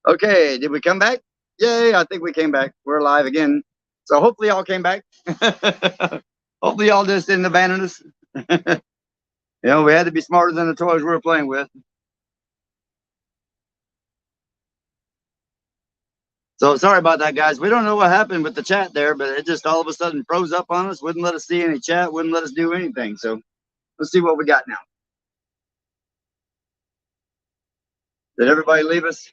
Okay, did we come back? Yay, I think we came back. We're alive again. So hopefully y'all came back. Hopefully y'all just didn't abandon us. You know, we had to be smarter than the toys we were playing with. So sorry about that, guys. We don't know what happened with the chat there, but it just all of a sudden froze up on us, wouldn't let us see any chat, wouldn't let us do anything. So let's see what we got now. Did everybody leave us?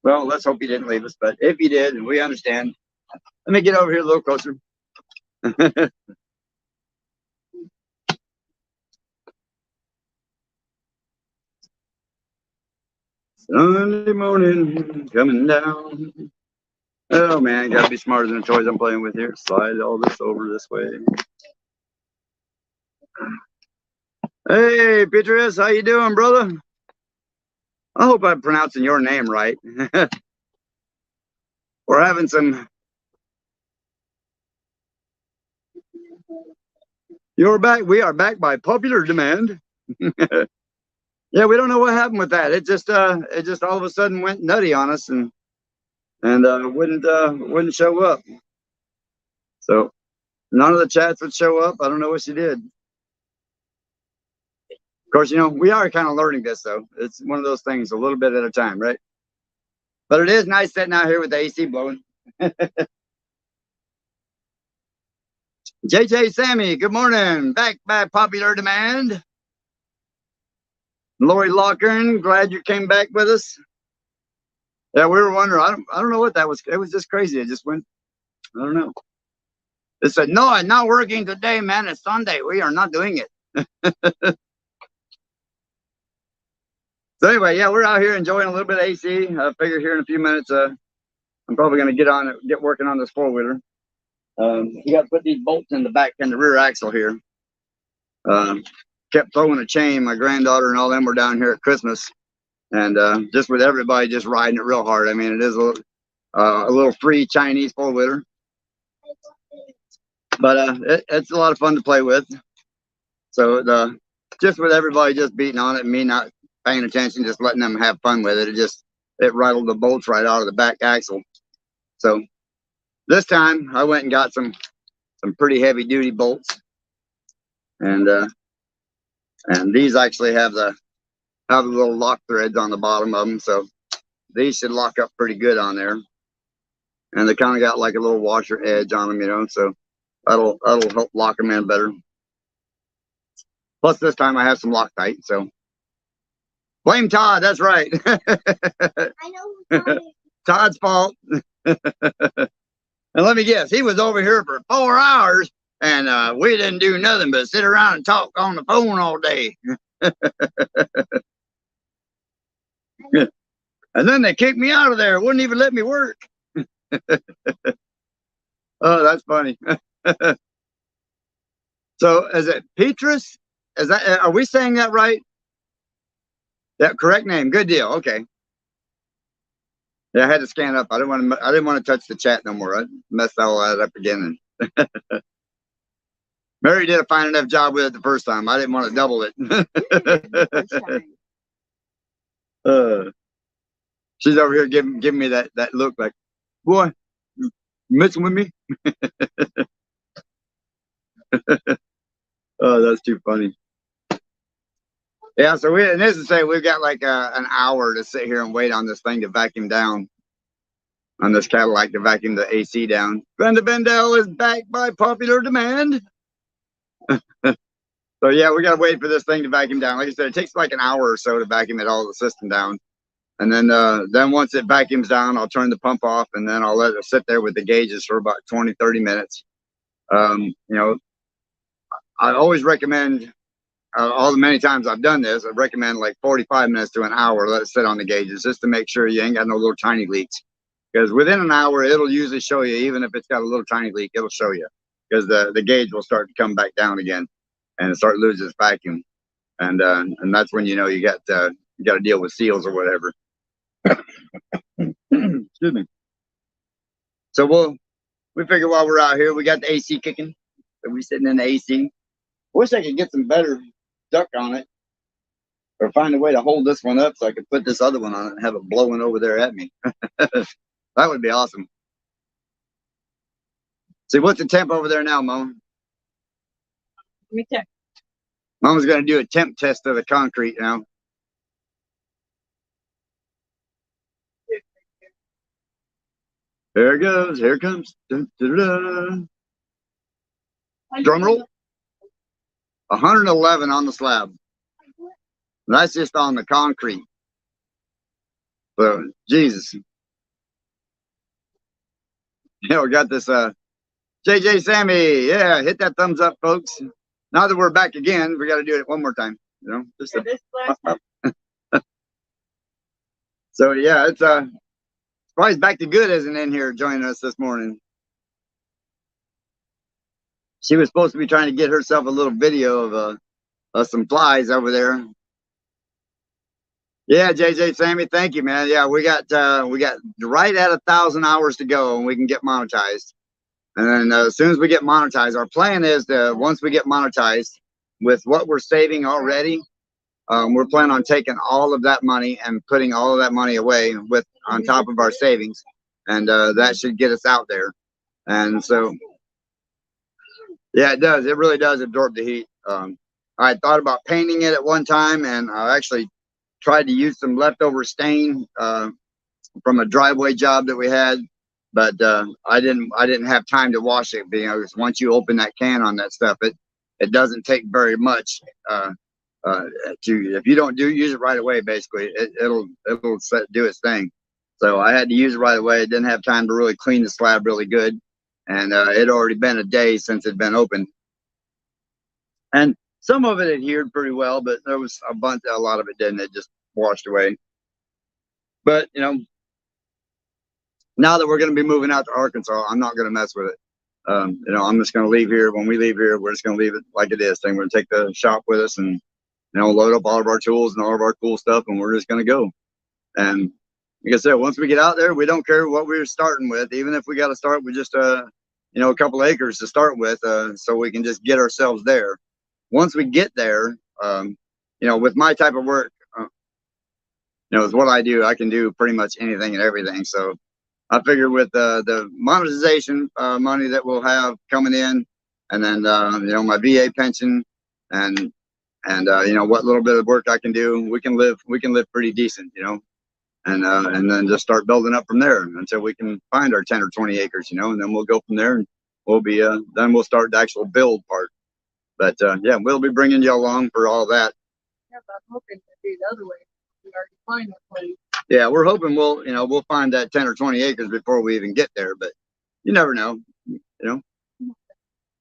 Well, let's hope he didn't leave us, but if he did, we understand. Let me get over here a little closer. Sunday morning coming down. Oh man, gotta be smarter than the toys I'm playing with here. Slide all this over this way. Hey, Petrus, how you doing, brother? I hope I'm pronouncing your name right. We're having some. You're back. We are back by popular demand. Yeah, we don't know what happened with that. It just all of a sudden went nutty on us and wouldn't show up. So none of the chats would show up. I don't know what she did. Of course, you know, we are kind of learning this though. It's one of those things, a little bit at a time, right? But it is nice sitting out here with the AC blowing. JJ Sammy, good morning. Back by popular demand. Lori Lockern, glad you came back with us. Yeah, we were wondering. I don't know what that was. It was just crazy. It just went. I don't know. It said, "No, I'm not working today, man. It's Sunday. We are not doing it." So anyway, yeah, we're out here enjoying a little bit of AC. I figure here in a few minutes, I'm probably going to get working on this four-wheeler. You got to put these bolts in the back and the rear axle here. Kept throwing a chain. My granddaughter and all them were down here at Christmas, and just with everybody just riding it real hard. I mean, it is a little free Chinese four-wheeler, but it's a lot of fun to play with. So just with everybody just beating on it and me not paying attention, just letting them have fun with it, it rattled the bolts right out of the back axle. So this time I went and got some pretty heavy duty bolts, and these actually have the little lock threads on the bottom of them, so these should lock up pretty good on there. And they kind of got like a little washer edge on them, you know, so that'll help lock them in better. Plus this time I have some Loctite, so blame Todd. That's right. I know. Todd's fault. And let me guess, he was over here for 4 hours, and we didn't do nothing but sit around and talk on the phone all day. And then they kicked me out of there. Wouldn't even let me work. Oh, that's funny. So is it Petrus? Is that, are we saying that right? That correct name. Good deal. Okay. Yeah, I had to scan up. I didn't want to touch the chat no more. I messed all that up again. Mary did a fine enough job with it the first time. I didn't want to double it. She's over here giving me that look like, boy, you messing with me? Oh, that's too funny. Yeah, so needless to say, we've got like an hour to sit here and wait on this thing to vacuum down. On this Cadillac to vacuum the AC down. Brenda Bendel is back by popular demand. So yeah, we gotta wait for this thing to vacuum down. Like I said, it takes like an hour or so to vacuum it all the system down. And then once it vacuums down, I'll turn the pump off, and then I'll let it sit there with the gauges for about 20-30 minutes. You know, I always recommend, all the many times I've done this, I recommend like 45 minutes to an hour, let it sit on the gauges just to make sure you ain't got no little tiny leaks. Because within an hour, it'll usually show you, even if it's got a little tiny leak, it'll show you. Because the gauge will start to come back down again and start losing its vacuum. And that's when you know you got to deal with seals or whatever. Excuse me. So we figure while we're out here, we got the AC kicking. So we're sitting in the AC. Wish I could get some better duct on it. or find a way to hold this one up so I could put this other one on it and have it blowing over there at me. That would be awesome. See, what's the temp over there now, Mom? Let me check. Mama's going to do a temp test of the concrete now. There it goes. Here it comes. Dun, dun, dun. Drum roll. 111 on the slab. That's just on the concrete. So, Jesus. Yeah, we got this JJ Sammy. Yeah, hit that thumbs up, folks. Now that we're back again, we got to do it one more time. You know, just Yeah, this last time. So yeah, it's Probably Back to Good isn't in here joining us this morning. She was supposed to be trying to get herself a little video of some flies over there. Yeah, JJ Sammy, thank you, man. Yeah, we got right at 1,000 hours to go, and we can get monetized. And then as soon as we get monetized, our plan is to, once we get monetized, with what we're saving already, we're planning on taking all of that money and putting all of that money away with on top of our savings, and that should get us out there. And so, yeah, it does. It really does absorb the heat. I thought about painting it at one time, and I actually tried to use some leftover stain from a driveway job that we had, but I didn't have time to wash it, because once you open that can on that stuff, it doesn't take very much if you don't use it right away, basically it'll do its thing. So I had to use it right away. Didn't have time to really clean the slab really good, and it had already been a day since it'd been opened, and some of it adhered pretty well, but there was a lot of it didn't. It just washed away. But now that we're going to be moving out to Arkansas, I'm not going to mess with it. I'm just going to leave here. When we leave here, we're just going to leave it like it is. Then we're going to take the shop with us and load up all of our tools and all of our cool stuff, and we're just going to go. And like I said, once we get out there, we don't care what we're starting with, even if we got to start with just a couple acres to start with, so we can just get ourselves there. Once we get there, with my type of work, with what I do, I can do pretty much anything and everything. So I figure with the monetization money that we'll have coming in, and then my VA pension, and what little bit of work I can do, we can live pretty decent, and then just start building up from there until we can find our 10 or 20 acres, and then we'll go from there, and we'll be then we'll start the actual build part. But yeah, we'll be bringing you along for all that. Yeah, but I'm hoping to do the other way. We already find that place. Yeah, we're hoping we'll find that 10 or 20 acres before we even get there, but you never know.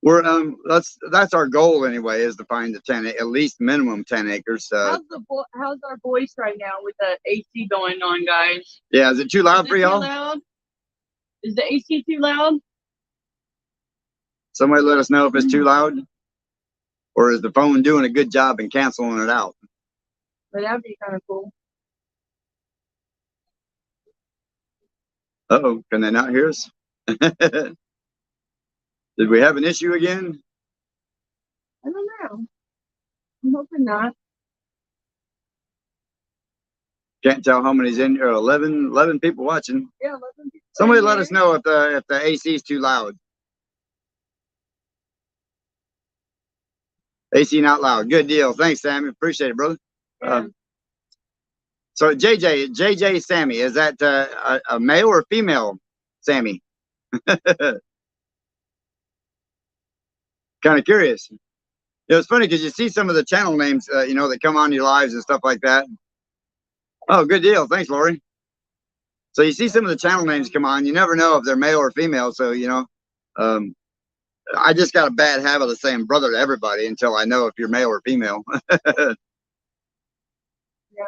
We're that's our goal anyway, is to find the 10, at least minimum 10 acres. How's our voice right now with the AC going on, guys? Yeah, is it too loud for y'all? Is the AC too loud? Somebody let us know if it's too loud, or is the phone doing a good job in canceling it out? But that'd be kind of cool. Uh-oh, can they not hear us? Did we have an issue again? I don't know. I'm hoping not. Can't tell how many's in here. 11 people watching. Yeah, 11 people. Somebody let us know if the AC is too loud. AC not loud. Good deal. Thanks, Sammy. Appreciate it, brother. Yeah. So JJ Sammy, is that a male or female Sammy? Kind of curious. It's funny because you see some of the channel names, that come on your lives and stuff like that. Oh, good deal. Thanks, Lori. So you see some of the channel names come on. You never know if they're male or female. So, I just got a bad habit of saying brother to everybody until I know if you're male or female. Yeah,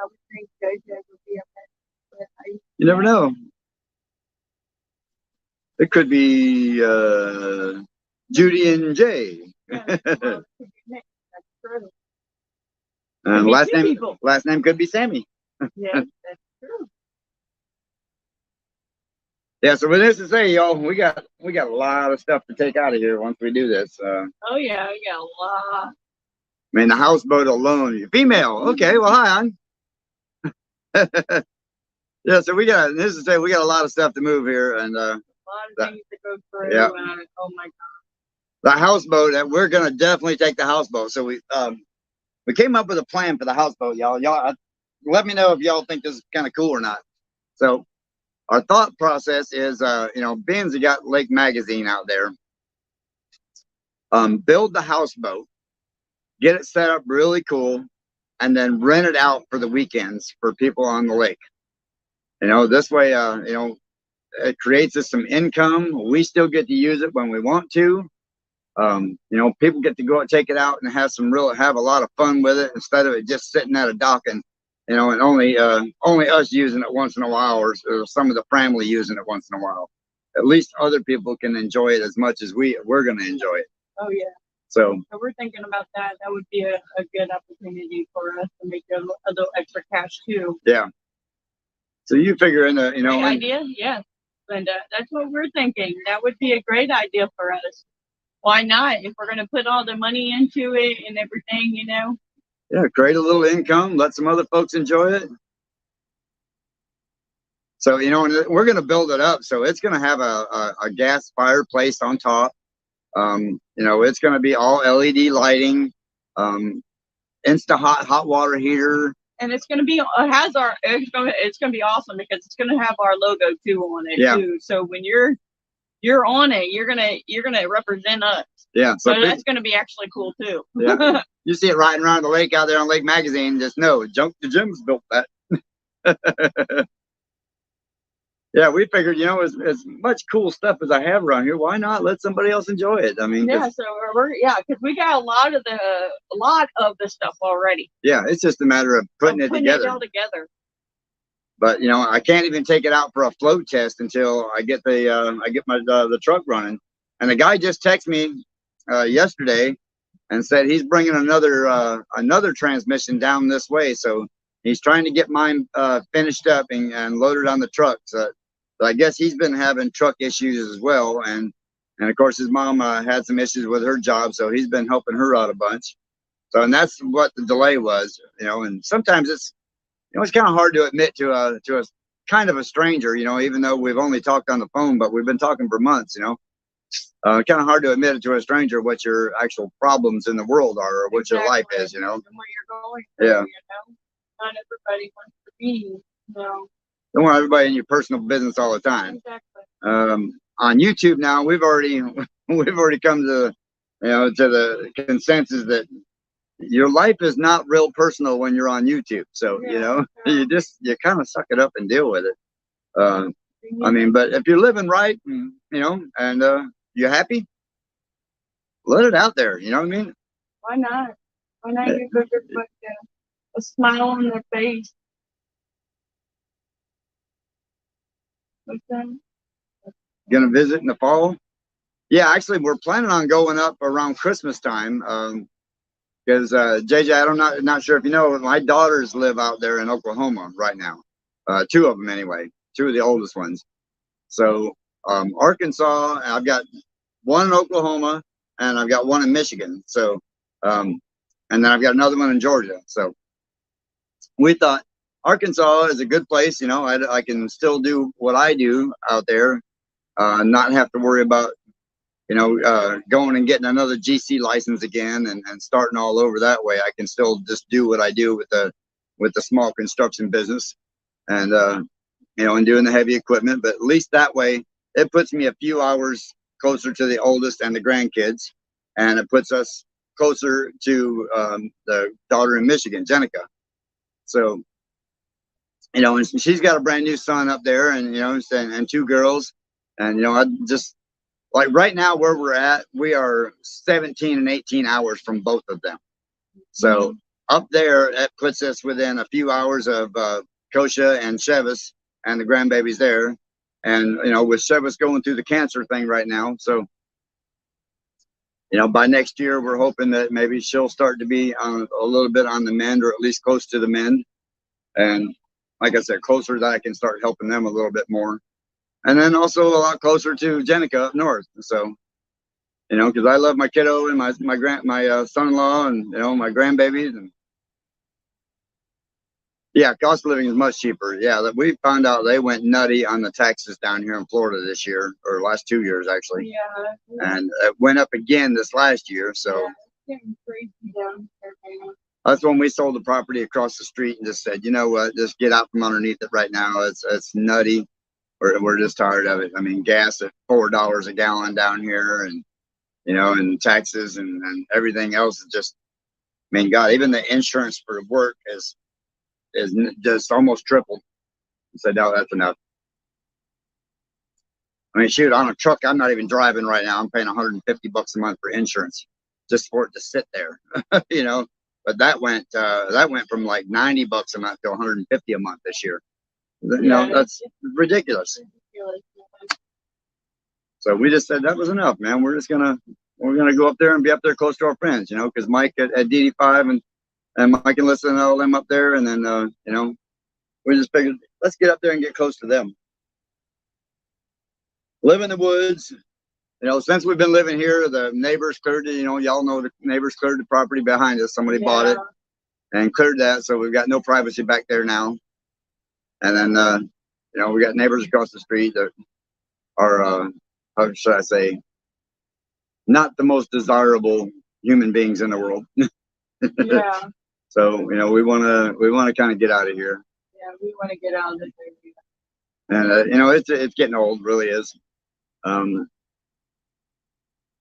we think JJ would be okay. You never know. It could be Judy and Jay. Yeah, well, that's true. And last name could be Sammy. Yeah, that's true. Yeah, so with this to say, y'all, we got a lot of stuff to take out of here once we do this. Oh yeah, we got a lot. mean, the houseboat alone, female. Okay, well, hi, hon. Yeah, so we got, this is say we got a lot of stuff to move here, and A lot of things to go through. Yeah. Oh my God. the houseboat, we're gonna definitely take the houseboat. So we came up with a plan for the houseboat, y'all. Let me know if y'all think this is kind of cool or not. So our thought process is, you know, being as you got Lake Magazine out there, build the houseboat, get it set up really cool, and then rent it out for the weekends for people on the lake. You know, this way, you know, it creates us some income. We still get to use it when we want to. You know, people get to go and take it out and have a lot of fun with it, instead of it just sitting at a dock and, you know, and only us using it once in a while, or some of the family using it once in a while. At least other people can enjoy it as much as we're going to enjoy it. Oh yeah. So we're thinking about that. That would be a good opportunity for us to make a little extra cash too. yeah. So you figure in the, you know, great idea, yeah, Linda. That's what we're thinking. That would be a great idea for us. Why not? If we're going to put all the money into it and everything, you know. Yeah, create a little income, let some other folks enjoy it. So, you know, and we're going to build it up. So it's going to have a gas fireplace on top. You know, it's going to be all LED lighting, Insta hot water heater. And it's going to be, it's going to be awesome, because it's going to have our logo too on it too. So when you're on it, you're going to represent us. Yeah. So that's going to be actually cool too. Yeah. You see it riding around the lake out there on Lake Magazine, just know Junk the Jim's built that. Yeah, we figured, you know, as much cool stuff as I have around here, why not let somebody else enjoy it? I mean, yeah, so because we got a lot of the stuff already. Yeah, it's just a matter of putting it together. It all together. But you know, I can't even take it out for a float test until I get the truck running. And the guy just texted me yesterday and said he's bringing another transmission down this way. So he's trying to get mine finished up and loaded on the truck. So I guess he's been having truck issues as well. And of course his mom had some issues with her job, so he's been helping her out a bunch. So, and that's what the delay was, you know. And sometimes it's, you know, it's kind of hard to admit to a kind of a stranger, you know, even though we've only talked on the phone, but we've been talking for months, you know. Kind of hard to admit it to a stranger what your actual problems in the world are, or what your life is, you know. And what you're going through, yeah. You know? Not everybody wants to be, you know. Don't want everybody in your personal business all the time. Exactly. On YouTube now, we've already come to, you know, to the consensus that your life is not real personal when you're on YouTube. So, you know, you kind of suck it up and deal with it. I mean, but if you're living right, you know, and you're happy, let it out there. You know what I mean? Why not? Why not give everybody a smile on their face? What's that? Gonna visit in the fall? Yeah, actually, we're planning on going up around Christmas time. Because JJ, I'm not sure if you know, my daughters live out there in Oklahoma right now. Two of them anyway, two of the oldest ones. So Arkansas, I've got one in Oklahoma, and I've got one in Michigan. So, and then I've got another one in Georgia. So we thought Arkansas is a good place. You know, I can still do what I do out there, not have to worry about, you know, going and getting another GC license again and starting all over that way. I can still just do what I do with the small construction business, and you know, and doing the heavy equipment. But at least that way, it puts me a few hours closer to the oldest and the grandkids, and it puts us closer to the daughter in Michigan, Jenica. So, you know, and she's got a brand new son up there, and you know, and two girls, and you know, I just. Like right now where we're at, we are 17 and 18 hours from both of them. So up there, it puts us within a few hours of Kosha and Shevis and the grandbabies there. And, you know, with Shevis going through the cancer thing right now. So, you know, by next year, we're hoping that maybe she'll start to be on a little bit on the mend, or at least close to the mend. And like I said, closer that I can start helping them a little bit more. And then also a lot closer to Jenica up north. So, You know, because I love my kiddo and my son-in-law and my grandbabies, and yeah, cost of living is much cheaper. Yeah, we found out they went nutty on the taxes down here in Florida this year, or last 2 years actually. Yeah. And it went up again this last year. So yeah, it's getting crazy down here. that's when we sold the property across the street and just said, you know what, just get out from underneath it right now. It's nutty. We're just tired of it. I mean, gas at $4 a gallon down here, and and taxes and everything else is just. I mean, God, even the insurance for work is just almost tripled. I said, no, that's enough. I mean, shoot, on a truck I'm not even driving right now, I'm paying $150 a month for insurance just for it to sit there, But that went from like $90 a month to $150 a month this year. That's ridiculous. So we just said that was enough, man. We're gonna go up there and be up there close to our friends, because Mike at DD5 and Mike and Lisa and all them up there, and then we just figured let's get up there and get close to them. Live in the woods. Since we've been living here, the neighbors cleared it. Y'all know the neighbors cleared the property behind us. Somebody bought it and cleared that, so we've got no privacy back there now. And then we got neighbors across the street that are how should I say, not the most desirable human beings in the world. Yeah. So we want to kind of get out of here. Yeah, we want to get out of there. And it's getting old, really is.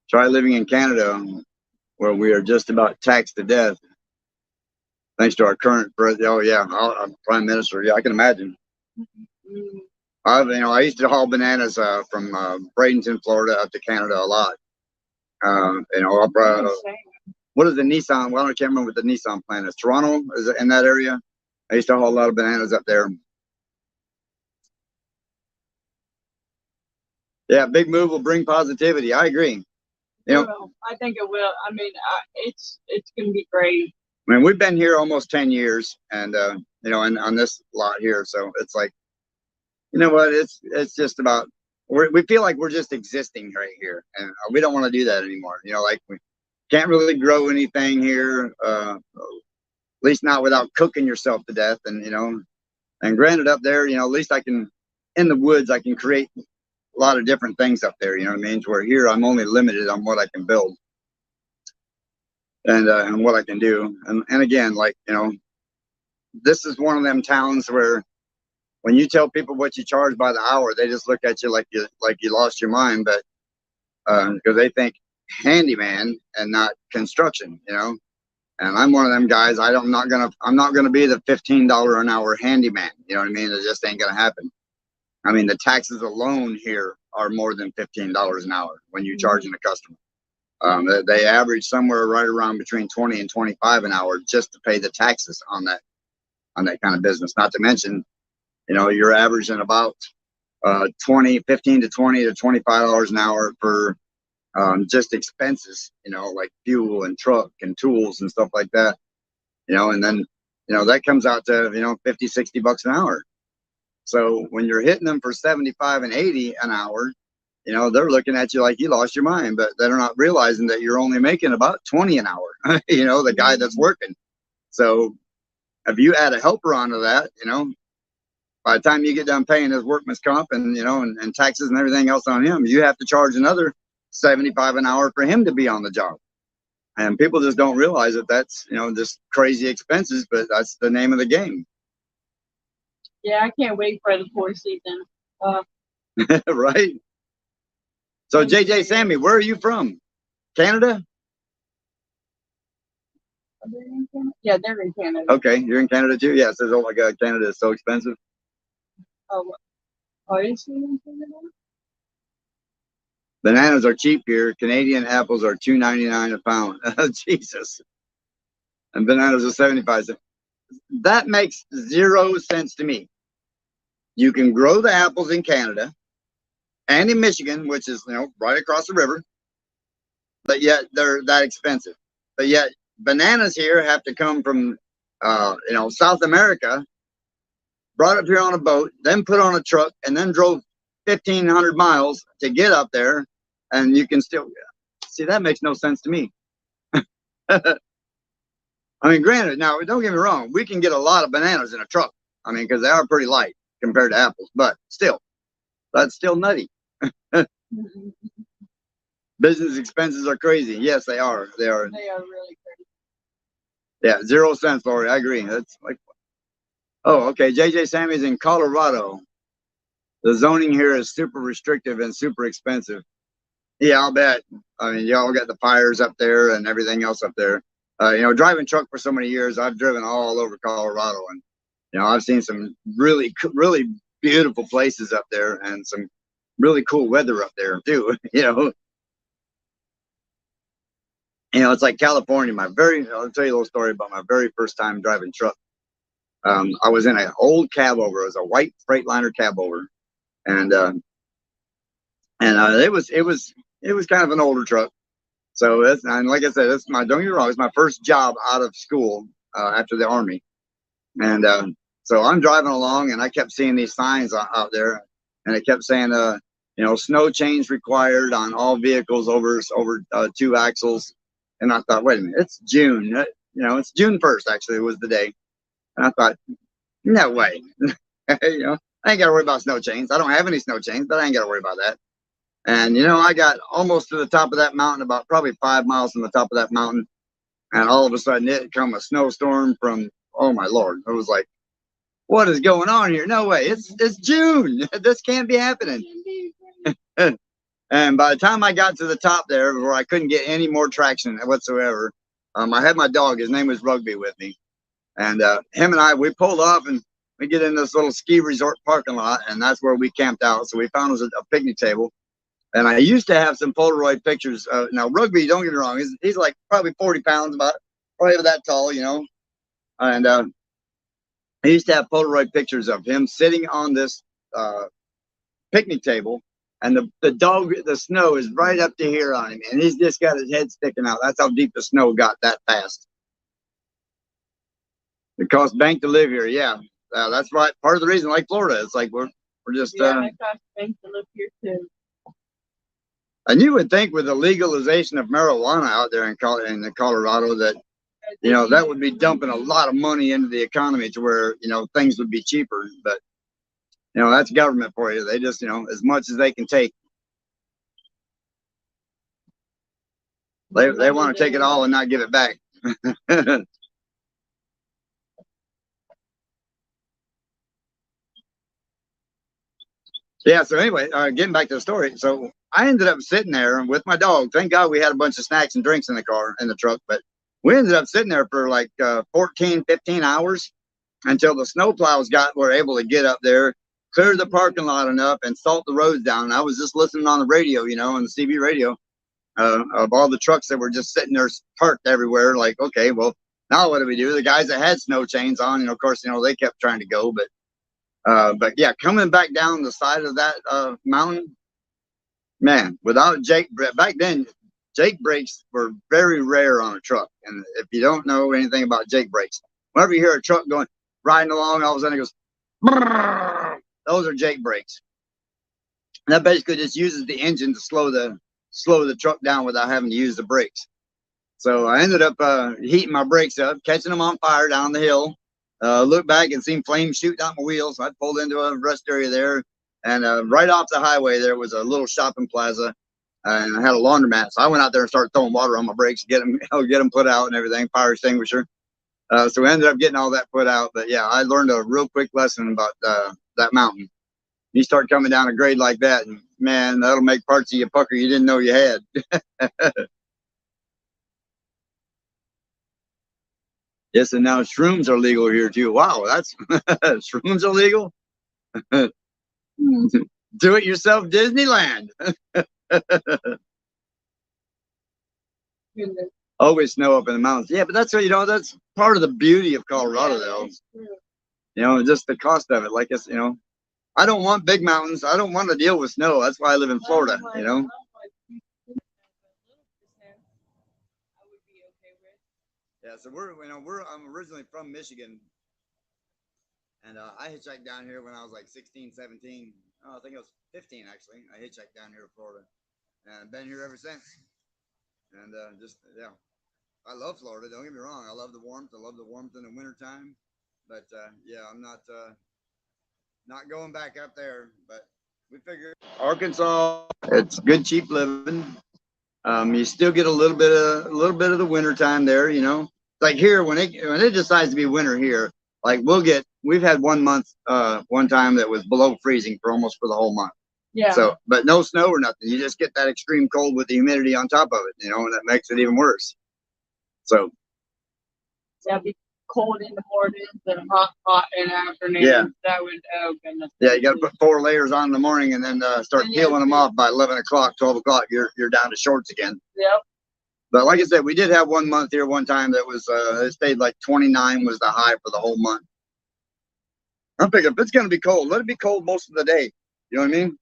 Try living in Canada, where we are just about taxed to death, thanks to our current president. Oh yeah, our prime minister. Yeah, I can imagine. Mm-hmm. I used to haul bananas from Bradenton, Florida, up to Canada a lot. What is the Nissan? Well, I can't remember what the Nissan plant is. Toronto, is it in that area? I used to haul a lot of bananas up there. Yeah, big move will bring positivity. I agree. I think it will. I mean, it's gonna be great. I mean, we've been here almost 10 years, and and on this lot here, so it's like, you know what? It's just about we feel like we're just existing right here, and we don't want to do that anymore. Like we can't really grow anything here, at least not without cooking yourself to death. And and granted, up there, at least I can, in the woods, I can create a lot of different things up there. You know what I mean? To where here I'm only limited on what I can build and what I can do. And again, like this is one of them towns where, when you tell people what you charge by the hour, they just look at you like you lost your mind. But because they think handyman and not construction, And I'm one of them guys. I'm not gonna be the $15 an hour handyman. You know what I mean? It just ain't gonna happen. I mean, the taxes alone here are more than $15 an hour when you're charging a customer. They average somewhere right around between 20 and 25 an hour just to pay the taxes on that kind of business. Not to mention, you're averaging about 15 to 20 to $25 an hour for just expenses, like fuel and truck and tools and stuff like that, and then, that comes out to, $50, $60 an hour. So when you're hitting them for 75 and 80 an hour, they're looking at you like you lost your mind, but they're not realizing that you're only making about 20 an hour, the guy that's working. So if you add a helper onto that, by the time you get done paying his workman's comp and, and taxes and everything else on him, you have to charge another 75 an hour for him to be on the job. And people just don't realize that that's, just crazy expenses, but that's the name of the game. Yeah, I can't wait for the poor season. Right. So JJ, Sammy, where are you from? Canada? Yeah, they're in Canada. Okay, you're in Canada too? Yeah, it says, oh my God, Canada is so expensive. Oh, is she in Canada? Bananas are cheap here. Canadian apples are $2.99 a pound. Jesus. And bananas are 75 cents. That makes 0 sense to me. You can grow the apples in Canada and in Michigan, which is, right across the river, but yet they're that expensive. But yet bananas here have to come from, South America, brought up here on a boat, then put on a truck, and then drove 1,500 miles to get up there. And you can still See, that makes no sense to me. I mean, granted, now don't get me wrong, we can get a lot of bananas in a truck. I mean, because they are pretty light compared to apples, but still, that's still nutty. Business expenses are crazy. Yes, they are. They are. They are really crazy. Yeah, 0 cents, Lori. I agree. That's like, oh, okay. JJ Sammy's in Colorado. The zoning here is super restrictive and super expensive. Yeah, I'll bet. I mean, y'all got the fires up there and everything else up there. You know, driving truck for so many years, I've driven all over Colorado, and you know, I've seen some really, really beautiful places up there, and some really cool weather up there too. It's like California. I'll tell you a little story about my very first time driving truck. I was in an old cab over. It was a white Freightliner cab over, and it was kind of an older truck. So and like I said, don't get me wrong, it's my first job out of school after the Army, and so I'm driving along, and I kept seeing these signs out there, and it kept saying, snow chains required on all vehicles over 2 axles. And I thought, wait a minute, it's June. It's June 1st, actually, was the day. And I thought, no way. I ain't got to worry about snow chains. I don't have any snow chains, but I ain't got to worry about that. And, I got almost to the top of that mountain, about probably 5 miles from the top of that mountain. And all of a sudden, it come a snowstorm from, oh, my Lord. It was like, what is going on here? No way. It's June. This can't be happening. And by the time I got to the top there, where I couldn't get any more traction whatsoever, I had my dog. His name was Rugby with me, and him and we pulled off, and we get in this little ski resort parking lot, and that's where we camped out. So we found us a picnic table, and I used to have some Polaroid pictures. Now Rugby, don't get me wrong, he's like probably 40 pounds, probably that tall, and I used to have Polaroid pictures of him sitting on this picnic table. And the dog, the snow is right up to here on him, and he's just got his head sticking out. That's how deep the snow got that fast. It costs bank to live here. Yeah, that's right. Part of the reason, like Florida, it's like we're just. Yeah, it costs bank to live here too. And you would think with the legalization of marijuana out there in Colorado that that would be dumping a lot of money into the economy to where things would be cheaper, but. That's government for you. They just, as much as they can take. They want to take it all and not give it back. Yeah, so anyway, getting back to the story. So I ended up sitting there with my dog. Thank God we had a bunch of snacks and drinks in the truck, but we ended up sitting there for like 14, 15 hours until the snowplows were able to get up there, clear the parking lot enough, and salt the roads down. And I was just listening on the radio, on the CB radio, of all the trucks that were just sitting there parked everywhere. Like, okay, well, now what do we do? The guys that had snow chains on, of course, they kept trying to go. But yeah, coming back down the side of that mountain, man, without back then, Jake brakes were very rare on a truck. And if you don't know anything about Jake brakes, whenever you hear a truck riding along, all of a sudden it goes, brrr, those are Jake brakes. And that basically just uses the engine to slow the truck down without having to use the brakes. So I ended up heating my brakes up, catching them on fire down the hill. Looked back and seen flames shooting out my wheels. So I pulled into a rest area there, and right off the highway there was a little shopping plaza, and I had a laundromat. So I went out there and started throwing water on my brakes, get them put out and everything, fire extinguisher. So we ended up getting all that put out. But yeah, I learned a real quick lesson about that mountain. You start coming down a grade like that, and man, that'll make parts of you pucker you didn't know you had. Yes, and now shrooms are legal here too. Wow, that's shrooms are legal. Do it yourself, Disneyland. Always snow up in the mountains. Yeah, but that's that's part of the beauty of Colorado, though. Just the cost of it. Like it's, I don't want big mountains. I don't want to deal with snow. That's why I live in Florida. Yeah, so I'm originally from Michigan, and I hitchhiked down here when I was like 16, 17. Oh, I think I was 15 actually. I hitchhiked down here to Florida, and I've been here ever since. And just yeah, I love Florida. Don't get me wrong. I love the warmth. I love the warmth in the wintertime. But yeah, I'm not going back up there. But we figure Arkansas, it's good cheap living. You still get a little bit of the winter time there. You know, like here when it decides to be winter here, like we've had 1 month one time that was below freezing for the whole month. Yeah. So, but no snow or nothing. You just get that extreme cold with the humidity on top of it, and that makes it even worse. So, It'll be cold in the mornings and hot in the afternoon. Yeah. That would, oh goodness. yeah, you got to put 4 layers on in the morning and then start And yeah, peeling them off by 11 o'clock, 12 o'clock. You're down to shorts again. Yep. But like I said, we did have 1 month here one time that was it stayed like 29 was the high for the whole month. I'm thinking if it's gonna be cold, let it be cold most of the day. You know what I mean?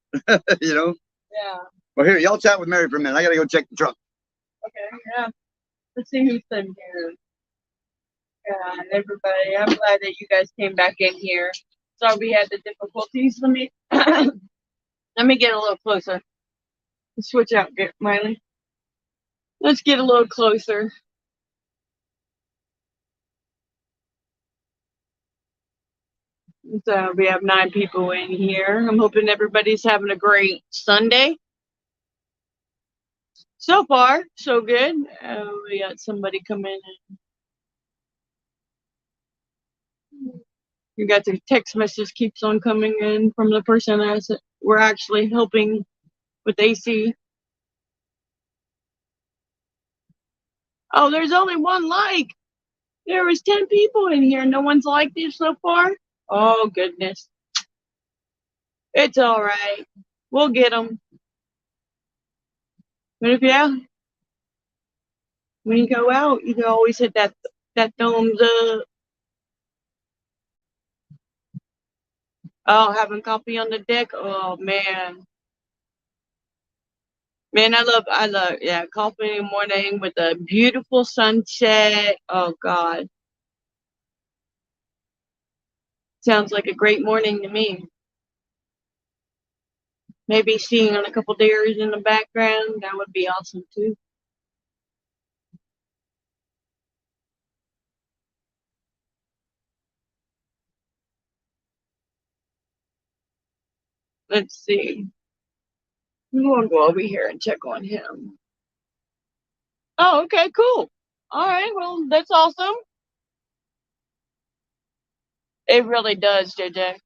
Yeah. Well, here, y'all chat with Mary for a minute. I gotta go check the truck. Okay. Yeah. Let's see who's in here. Yeah, everybody. I'm glad that you guys came back in here. Sorry we had the difficulties. Let me let me get a little closer. Switch out, Miley. Let's get a little closer. So we have 9 people in here. I'm hoping everybody's having a great Sunday. So far, so good. We got somebody come in. You got the text message keeps on coming in from the person that we're actually helping with AC. Oh, there's only 1 like. There was 10 people in here. No one's liked it so far. Oh, goodness. It's all right. We'll get them. But when you go out, you can always hit that thumbs up. Oh, having coffee on the deck. Oh, man. Man, I love, yeah, coffee in the morning with a beautiful sunset. Oh, God. Sounds like a great morning to me. Maybe seeing a couple deers in the background. That would be awesome, too. Let's see. I'm going to go over here and check on him. Oh, okay, cool. All right, well, that's awesome. It really does, JJ.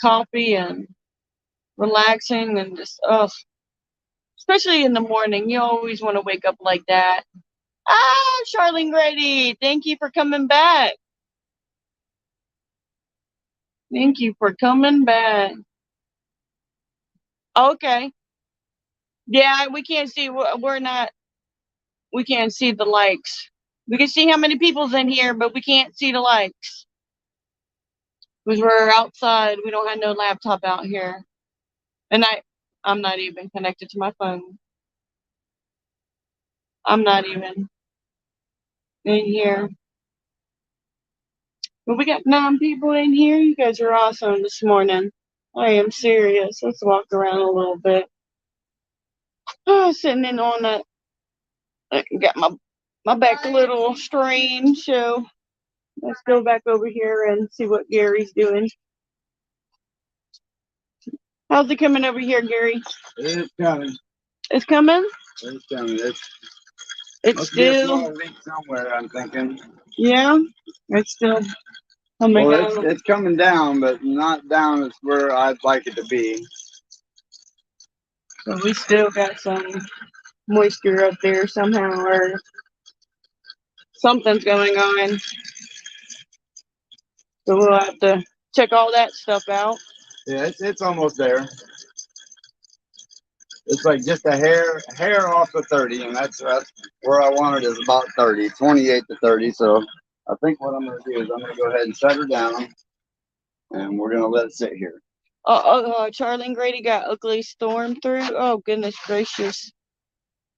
Coffee and relaxing and just, especially in the morning. You always want to wake up like that. Ah, Charlene Grady, thank you for coming back. Thank you for coming back. Okay. Yeah, we can't see. We can't see the likes. We can see how many people's in here, but we can't see the likes. Because we're outside. We don't have no laptop out here. And I'm not even connected to my phone. I'm not even in here. But we got 9 people in here. You guys are awesome this morning. I am serious. Let's walk around a little bit. Oh, sitting in on that. Got my back a little strange, so let's go back over here and see what Gary's doing. How's it coming over here, Gary? It's coming. It's coming? It's coming. It's still somewhere, I'm thinking. Yeah, it's still coming Well, down. it's coming down, but not down as where I'd like it to be. So we still got some moisture up there somehow, or something's going on. So we'll have to check all that stuff out. Yeah, it's almost there. It's like just a hair off the 30, and that's where I want it is about 30, 28 to 30. So I think what I'm going to do is I'm going to go ahead and set her down, and we're going to let it sit here. Charlene Grady got ugly storm through. Oh, goodness gracious.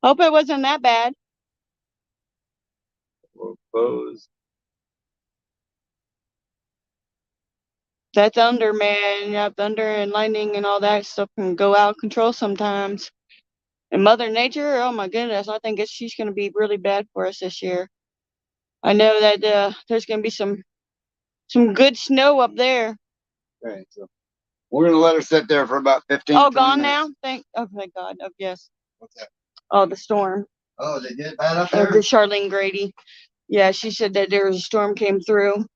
Hope it wasn't that bad. We'll close. That thunder, man. Yeah, thunder and lightning and all that stuff can go out of control sometimes. And Mother Nature, oh my goodness, I think she's going to be really bad for us this year. I know that there's going to be some good snow up there. Okay, so we're gonna let her sit there for about 15. Oh, 20 gone minutes. now? Oh, thank God. Oh, yes. What's that? Oh, the storm. Oh, they get bad up The there? Charlene Grady. Yeah, she said that there was a storm came through.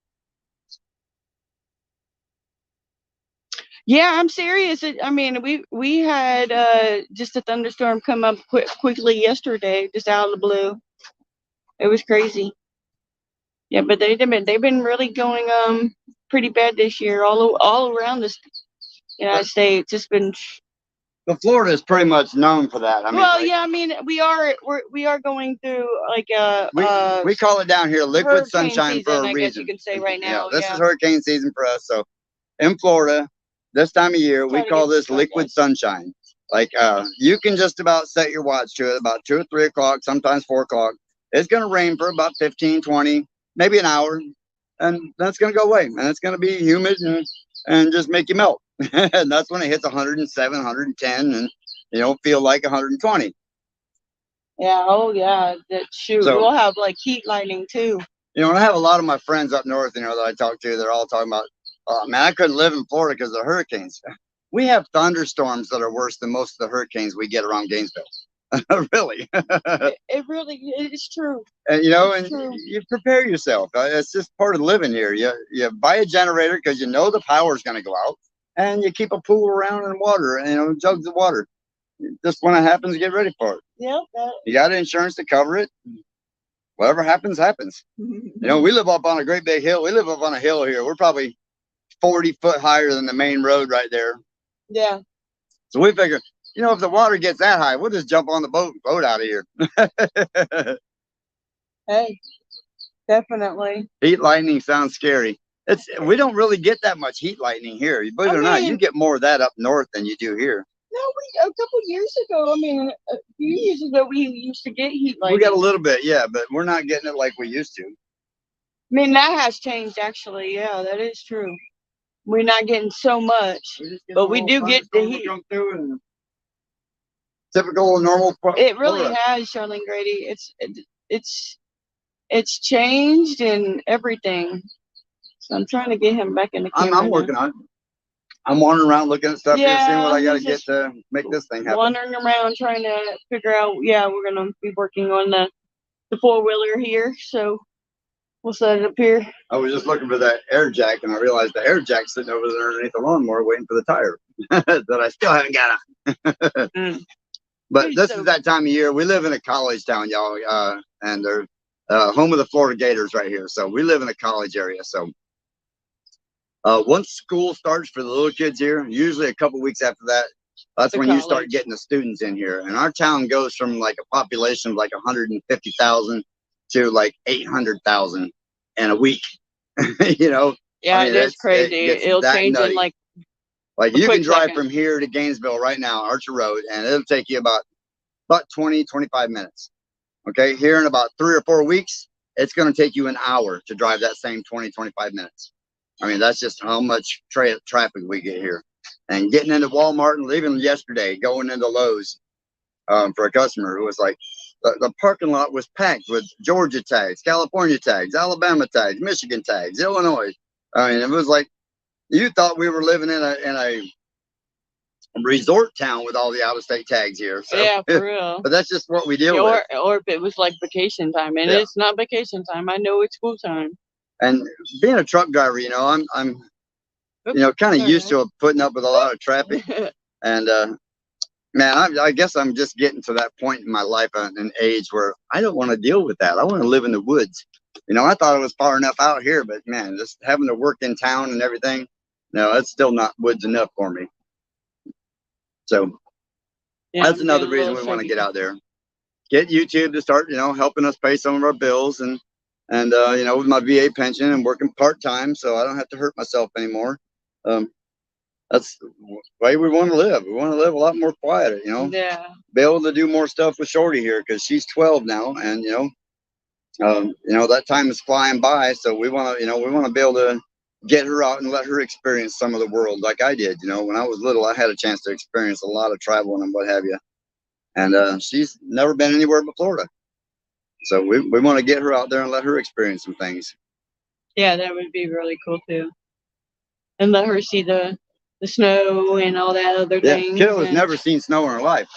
Yeah, I'm serious. I mean, we had just a thunderstorm come up quickly yesterday, just out of the blue. It was crazy. Yeah, but they've been really going pretty bad this year, all around this United States. It's been. But Florida is pretty much known for that. I mean, Well, like, yeah, I mean we are going through like we call it down here liquid hurricane sunshine for season, a I reason. guess you can say right You know, now. this Yeah. is hurricane season for us. So in Florida, this time of year, Try we to call get this this liquid sunshine. Like you can just about set your watch to it about 2 or 3 o'clock, sometimes 4 o'clock. It's going to rain for about 15, 20, maybe an hour, and that's going to go away. And it's going to be humid and just make you melt. And that's when it hits 107, 110, and you don't feel like 120. Yeah. Oh, yeah. Shoot, So, we'll have like heat lightning too. you know, and I have a lot of my friends up north, you know, that I talk to. They're all talking about, oh, man, I couldn't live in Florida because of the hurricanes. We have thunderstorms that are worse than most of the hurricanes we get around Gainesville. Really. It really is true. And you know, It's and true. you prepare yourself. It's just part of living here. You buy a generator because you know the power is going to go out, and you keep a pool around and water, and, you know, jugs of water. Just when it happens, you get ready for it. Yep. You got insurance to cover it. Whatever happens, happens. You know, we live up on a great big hill. We live up on a hill here. We're probably 40 foot higher than the main road right there. Yeah. So we figure, you know, if the water gets that high, we'll just jump on the boat and float out of here. Hey, definitely. Heat lightning sounds scary. We don't really get that much heat lightning here. Believe it or not, you get more of that up north than you do here. No, a couple years ago. I mean, a few years ago, we used to get heat lightning. We got a little bit, yeah, but we're not getting it like we used to. I mean, that has changed actually. Yeah, that is true. We're not getting so much, but we do get the heat. Come through and typical normal. It really has, Charlene Grady. It's changed and everything. So I'm trying to get him back in the camera. I'm working on it. I'm wandering around looking at stuff here, seeing what I got to get to make this thing happen. Wandering around trying to figure out. Yeah, we're gonna be working on the 4-wheeler here, so we'll set it up here. I was just looking for that air jack, and I realized the air jack's sitting over there underneath the lawnmower, waiting for the tire that I still haven't got on. But this is that time of year. We live in a college town, y'all, and they're home of the Florida Gators right here. So we live in a college area. So once school starts for the little kids here, usually a couple weeks after that, that's when you start getting the students in here. And our town goes from like a population of like 150,000 to like 800,000 in a week. You know? Yeah, I mean, it's crazy. It'll change nutty. In like you can drive from here to Gainesville right now, Archer Road, and it'll take you about 20, 25 minutes. Okay, here in about 3 or 4 weeks, it's going to take you an hour to drive that same 20, 25 minutes. I mean, that's just how much traffic we get here. And getting into Walmart and leaving yesterday, going into Lowe's for a customer who was like, the parking lot was packed with Georgia tags, California tags, Alabama tags, Michigan tags, Illinois. I mean, it was like, you thought we were living in a resort town with all the out-of-state tags here. So, yeah, for real. But that's just what we deal with. Or if it was like vacation time, and it's not vacation time. I know it's school time. And being a truck driver, you know, I'm you know, kind of used to putting up with a lot of traffic. And man, I guess I'm just getting to that point in my life and age where I don't want to deal with that. I want to live in the woods. You know, I thought it was far enough out here, but man, just having to work in town and everything, no, it's still not woods enough for me. So that's another reason we want to get out there. Get YouTube to start, you know, helping us pay some of our bills and you know, with my VA pension and working part-time, so I don't have to hurt myself anymore. That's the way we want to live. We want to live a lot more quiet, you know. Yeah. Be able to do more stuff with Shorty here because she's 12 now, and you know that time is flying by. So we want to, you know, we want to be able to get her out and let her experience some of the world like I did. You know, when I was little, I had a chance to experience a lot of traveling and what have you. and she's never been anywhere but Florida. So we want to get her out there and let her experience some things. Yeah, that would be really cool too. And let her see the snow and all that other Yeah, things. kiddo has and- never seen snow in her life.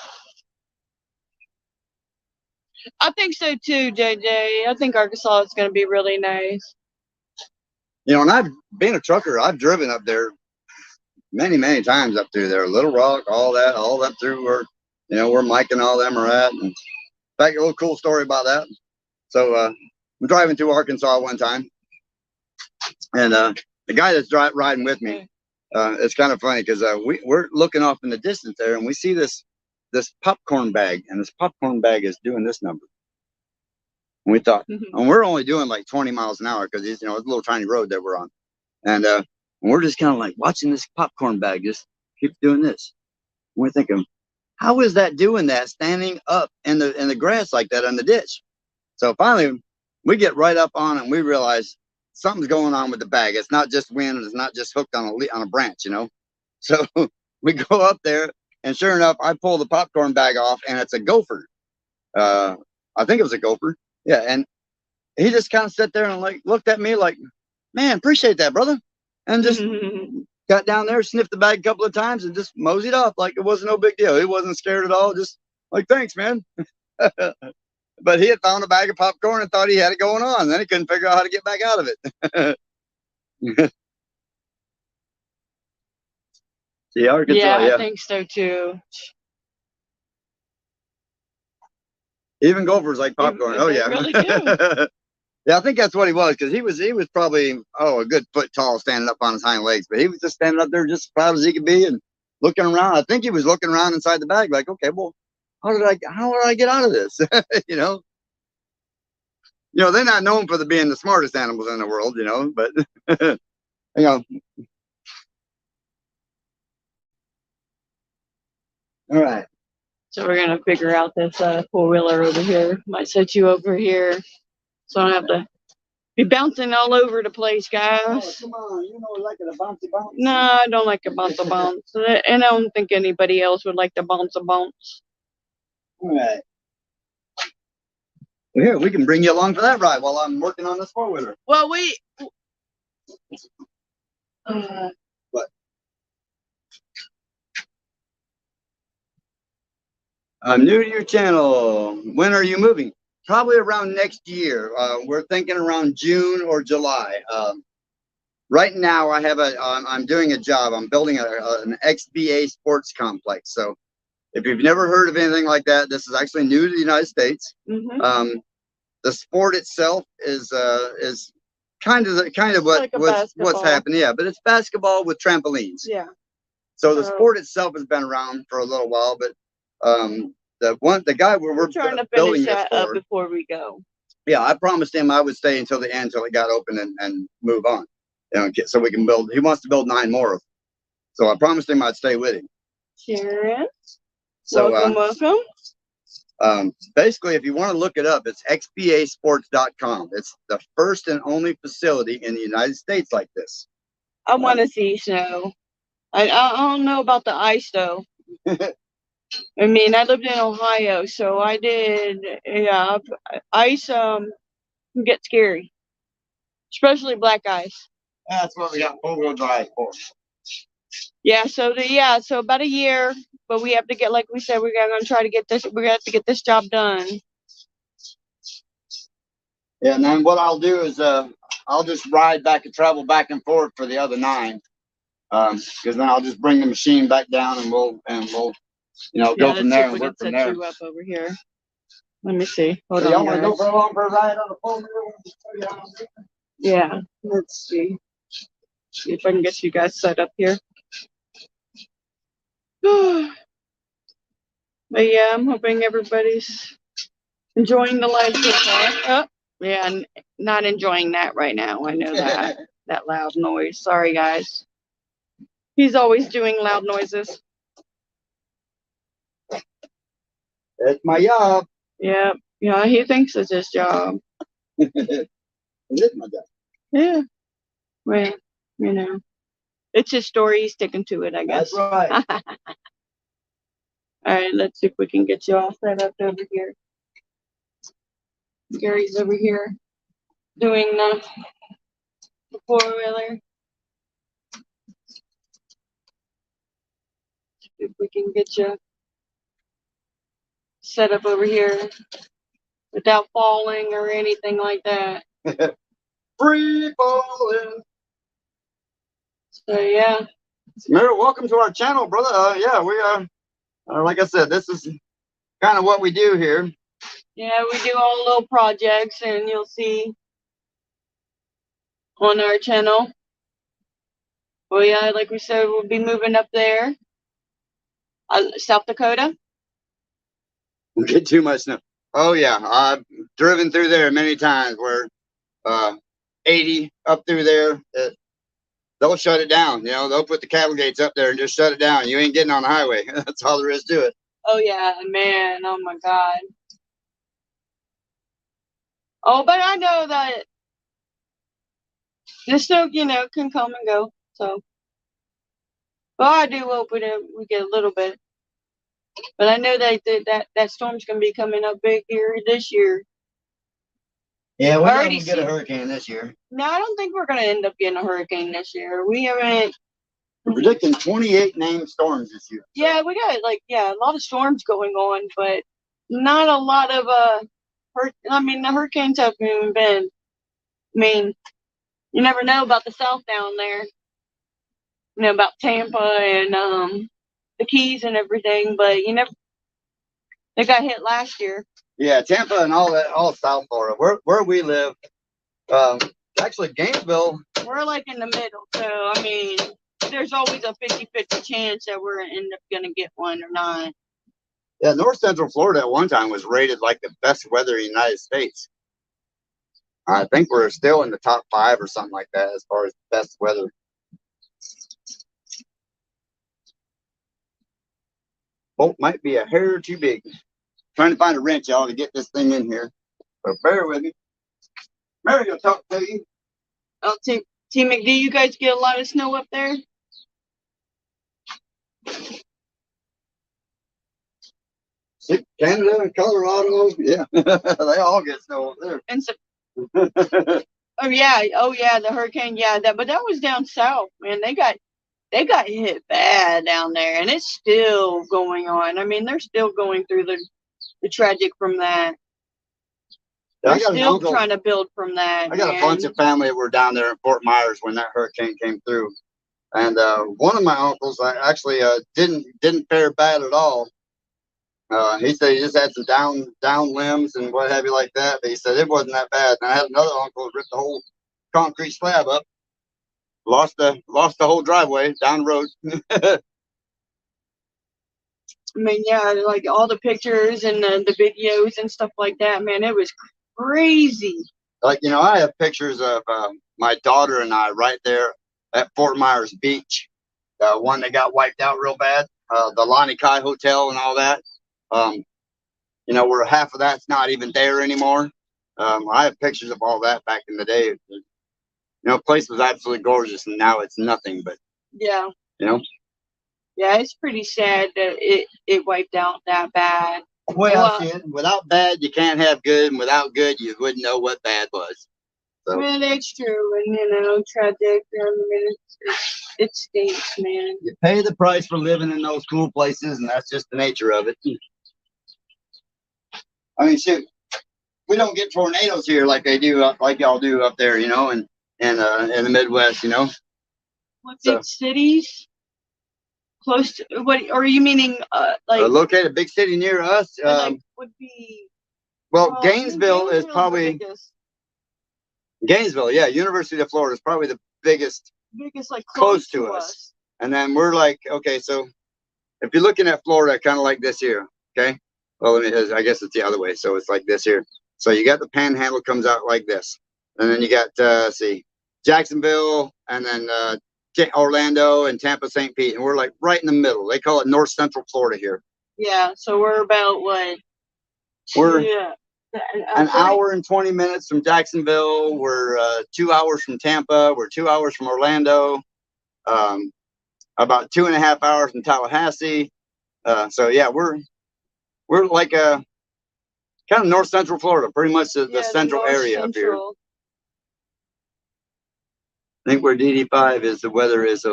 I think so too, JJ. I think Arkansas is going to be really nice. You know, and I've been a trucker. I've driven up there many times up through there, Little Rock, all that, all up through where, you know, where Mike and all them are at. And in fact, a little cool story about that. So I'm driving through Arkansas one time, and the guy that's riding with me, it's kind of funny because we're looking off in the distance there, and we see this popcorn bag, and this popcorn bag is doing this number. And we thought, and we're only doing like 20 miles an hour because it's, you know, it's a little tiny road that we're on, and we're just kind of like watching this popcorn bag just keep doing this. And we're thinking, how is that doing that, standing up in the grass like that in the ditch? So finally, we get right up on it, and we realize something's going on with the bag. It's not just wind; it's not just hooked on a branch, you know. So we go up there, and sure enough, I pull the popcorn bag off, and it's a gopher. I think it was a gopher. Yeah, and he just kind of sat there and like looked at me like, "Man, appreciate that, brother," and just got down there, sniffed the bag a couple of times, and just moseyed off like it wasn't no big deal. He wasn't scared at all. Just like, "Thanks, man." But he had found a bag of popcorn and thought he had it going on. Then he couldn't figure out how to get back out of it. See, Arkansas, yeah, I think so too. Even gophers like popcorn. Oh yeah, really do. Yeah, I think that's what he was, because he was probably a good foot tall, standing up on his hind legs, but he was just standing up there just as proud as he could be and looking around. I think he was looking around inside the bag like, okay, well, how did I get out of this? You know, they're not known for being the smartest animals in the world, you know, but you know. All right. So we're gonna figure out this 4-wheeler over here. Might set you over here, so I don't have to be bouncing all over the place, guys. Oh, come on, you know, like a bouncy bounce. No, I don't like a bounce a bounce, and I don't think anybody else would like to bounce a bounce. All right. Well, here, we can bring you along for that ride while I'm working on this 4-wheeler. Well, What? I'm new to your channel. When are you moving? Probably around next year. We're thinking around June or July. Right now, I'm doing a job. I'm building an XBA sports complex. So if you've never heard of anything like that, this is actually new to the United States. The sport itself is kind of like what's happening. Yeah, but it's basketball with trampolines. yeah. So the sport itself has been around for a little while, but the guy we're trying to building finish this that up for, before we go. yeah, I promised him I would stay until the end, until it got open and move on. You know, so we can build. He wants to build 9 more of them. So I promised him I'd stay with him. Sharon, So welcome. basically, if you want to look it up, it's xbasports.com. It's the first and only facility in the United States like this. I want to see snow. I don't know about the ice though. I mean, I lived in Ohio, so I did. Yeah, ice can get scary, especially black ice. That's what we got 4-wheel drive for. Yeah, so about a year, but we have to get, like we said, we're gonna try to get this. We're gonna have to get this job done. Yeah, and then what I'll do is I'll just ride back and travel back and forth for the other 9, because then I'll just bring the machine back down and we'll go from there and work from there. You up over here. Let me see. Hold So on. y'all want to go for a ride on the 4-wheeler? Yeah, let's see. See if I can get you guys set up here. But yeah, I'm hoping everybody's enjoying the live TikTok. Oh, yeah, not enjoying that right now. I know that. That loud noise. Sorry, guys. He's always doing loud noises. It's my job. Yeah, he thinks it's his job. It is my job. Yeah. Well, it's his story. He's sticking to it, I guess. That's right. All right, let's see if we can get you all set up over here. Gary's over here doing the four-wheeler. See if we can get you set up over here without falling or anything like that. Free falling. So yeah. Mary, welcome to our channel, brother. Yeah, we are. Like I said, this is kind of what we do here. Yeah, we do all little projects, and you'll see on our channel. Well, yeah, like we said, we'll be moving up there, South Dakota. Don't get too much snow. Oh yeah, I've driven through there many times where 80 up through there. They'll shut it down. You know, they'll put the cattle gates up there and just shut it down. You ain't getting on the highway. That's all there is to it. Oh yeah, man. Oh my God. Oh, but I know that the snow, can come and go. So, well, I do hope we get a little bit. But I know that storm's gonna be coming up big here this year. Yeah, we already already get a hurricane this year. No, I don't think we're gonna end up getting a hurricane this year. We haven't. We're predicting 28 named storms this year. Yeah, we got a lot of storms going on, but not a lot of the hurricanes haven't even been. I mean, you never know about the South down there. You know about Tampa and the Keys and everything, but they got hit last year. Yeah, Tampa and all that, all South Florida. Where we live, actually Gainesville. We're like in the middle, so I mean, there's always a 50-50 chance that we're end up gonna get one or not. Yeah, North Central Florida at one time was rated like the best weather in the United States. I think we're still in the top 5 or something like that as far as best weather. Bolt might be a hair too big. Trying to find a wrench, y'all, to get this thing in here. So bear with me. Mary will talk to you. Oh, T McD, you guys get a lot of snow up there? Canada and Colorado, yeah, they all get snow up there. And so, oh yeah, the hurricane, but that was down south, man. They got hit bad down there, and it's still going on. I mean, they're still going through the tragic from that. Yeah, they're still trying to build from that. I got a bunch of family that were down there in Fort Myers when that hurricane came through, and one of my uncles actually didn't fare bad at all. He said he just had some down limbs and what have you like that, but he said it wasn't that bad. And I had another uncle who ripped the whole concrete slab up, lost the whole driveway down the road. I mean, yeah, like all the pictures and the videos and stuff like that, man, it was crazy. Like, I have pictures of my daughter and I right there at Fort Myers Beach, the one that got wiped out real bad, the Lani Kai Hotel and all that. Where half of that's not even there anymore. I have pictures of all that back in the day. The place was absolutely gorgeous, and now it's nothing but. Yeah. Yeah, it's pretty sad that it wiped out that bad. Well, without bad, you can't have good, and without good, you wouldn't know what bad was. So. Well, that's true, and tragic. I mean, it stinks, man. You pay the price for living in those cool places, and that's just the nature of it. I mean, shoot, we don't get tornadoes here like they do, like y'all do up there, and in the Midwest, What big cities? Close to what? Or are you meaning located a big city near us? Would be. Well, Gainesville is probably Gainesville. Yeah, University of Florida is probably the biggest like close to us. And then we're like, okay, so if you're looking at Florida, kind of like this here, okay. Well, I guess it's the other way. So it's like this here. So you got the Panhandle comes out like this, and then you got Jacksonville, and then Orlando and Tampa, St. Pete, and we're like right in the middle. They call it North Central Florida here. Yeah. So we're about what? We're an hour and 20 minutes from Jacksonville. We're 2 hours from Tampa. We're 2 hours from Orlando. About 2.5 hours from Tallahassee. So yeah, we're like kind of north central Florida, pretty much the Yeah, central North area up here. Central. I think where DD5 is, the weather is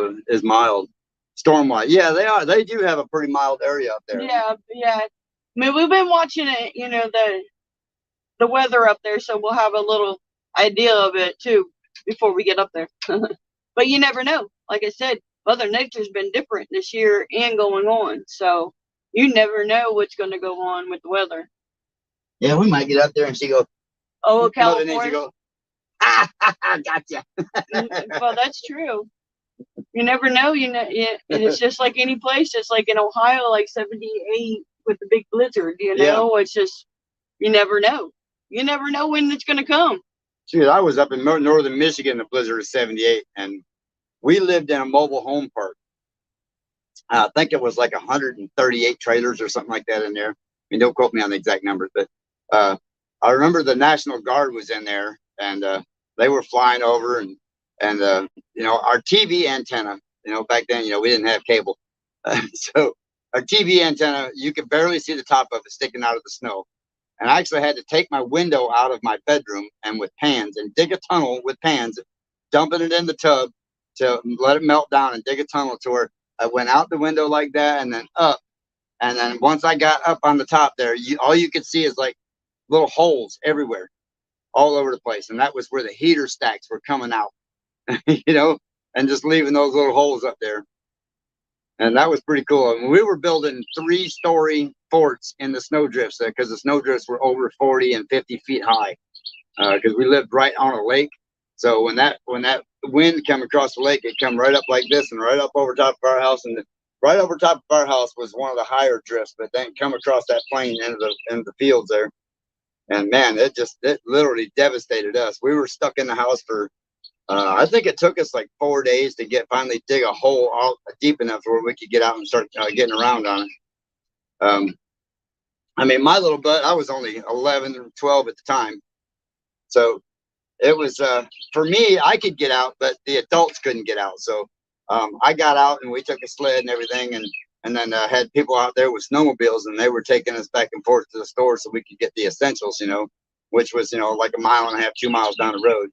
mild, storm wise. Yeah, they are. They do have a pretty mild area up there. Yeah, yeah. I mean, we've been watching it, the weather up there, so we'll have a little idea of it too before we get up there. But you never know. Like I said, Mother Nature's been different this year and going on, so you never know what's going to go on with the weather. Yeah, we might get up there and she go. Oh, Mother Nature California. go. Ah, gotcha. Well, that's true. You never know. And it's just like any place. It's like in Ohio, like 78 with the big blizzard. It's just you never know. You never know when it's going to come. Shoot, I was up in northern Michigan, the blizzard of 78, and we lived in a mobile home park. I think it was like 138 trailers or something like that in there. I mean, don't quote me on the exact numbers, but I remember the National Guard was in there, and they were flying over, and our TV antenna, back then, we didn't have cable, so our TV antenna, you could barely see the top of it sticking out of the snow. And I actually had to take my window out of my bedroom and with pans and dig a tunnel with pans, dumping it in the tub to let it melt down and dig a tunnel to where I went out the window like that and then up. And then once I got up on the top there, all you could see is like little holes everywhere, all over the place. And that was where the heater stacks were coming out, and just leaving those little holes up there. And that was pretty cool. I mean, we were building 3-story forts in the snowdrifts because the snowdrifts were over 40 and 50 feet high. Because we lived right on a lake, so when that wind came across the lake, it come right up like this and right up over top of our house. And right over top of our house was one of the higher drifts, but then come across that plain into the fields there. And man, it literally devastated us. We were stuck in the house for. I think it took us like 4 days to finally dig a hole out deep enough where we could get out and start getting around on it. I mean, my little butt, I was only 11 or 12 at the time. So it was, for me, I could get out, but the adults couldn't get out. So I got out and we took a sled and everything. And then had people out there with snowmobiles and they were taking us back and forth to the store so we could get the essentials, which was, like 1.5 miles, 2 miles down the road.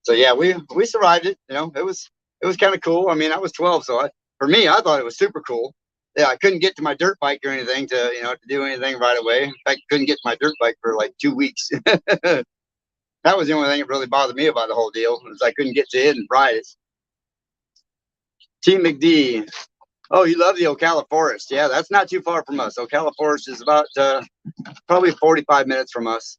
So yeah, we survived it. It was kind of cool. I mean, I was 12, so for me, I thought it was super cool. Yeah, I couldn't get to my dirt bike or anything to do anything right away. In fact, couldn't get to my dirt bike for like 2 weeks. That was the only thing that really bothered me about the whole deal, is I couldn't get to it and ride it. T. McD. Oh, you love the Ocala Forest. Yeah, that's not too far from us. Ocala Forest is about probably 45 minutes from us.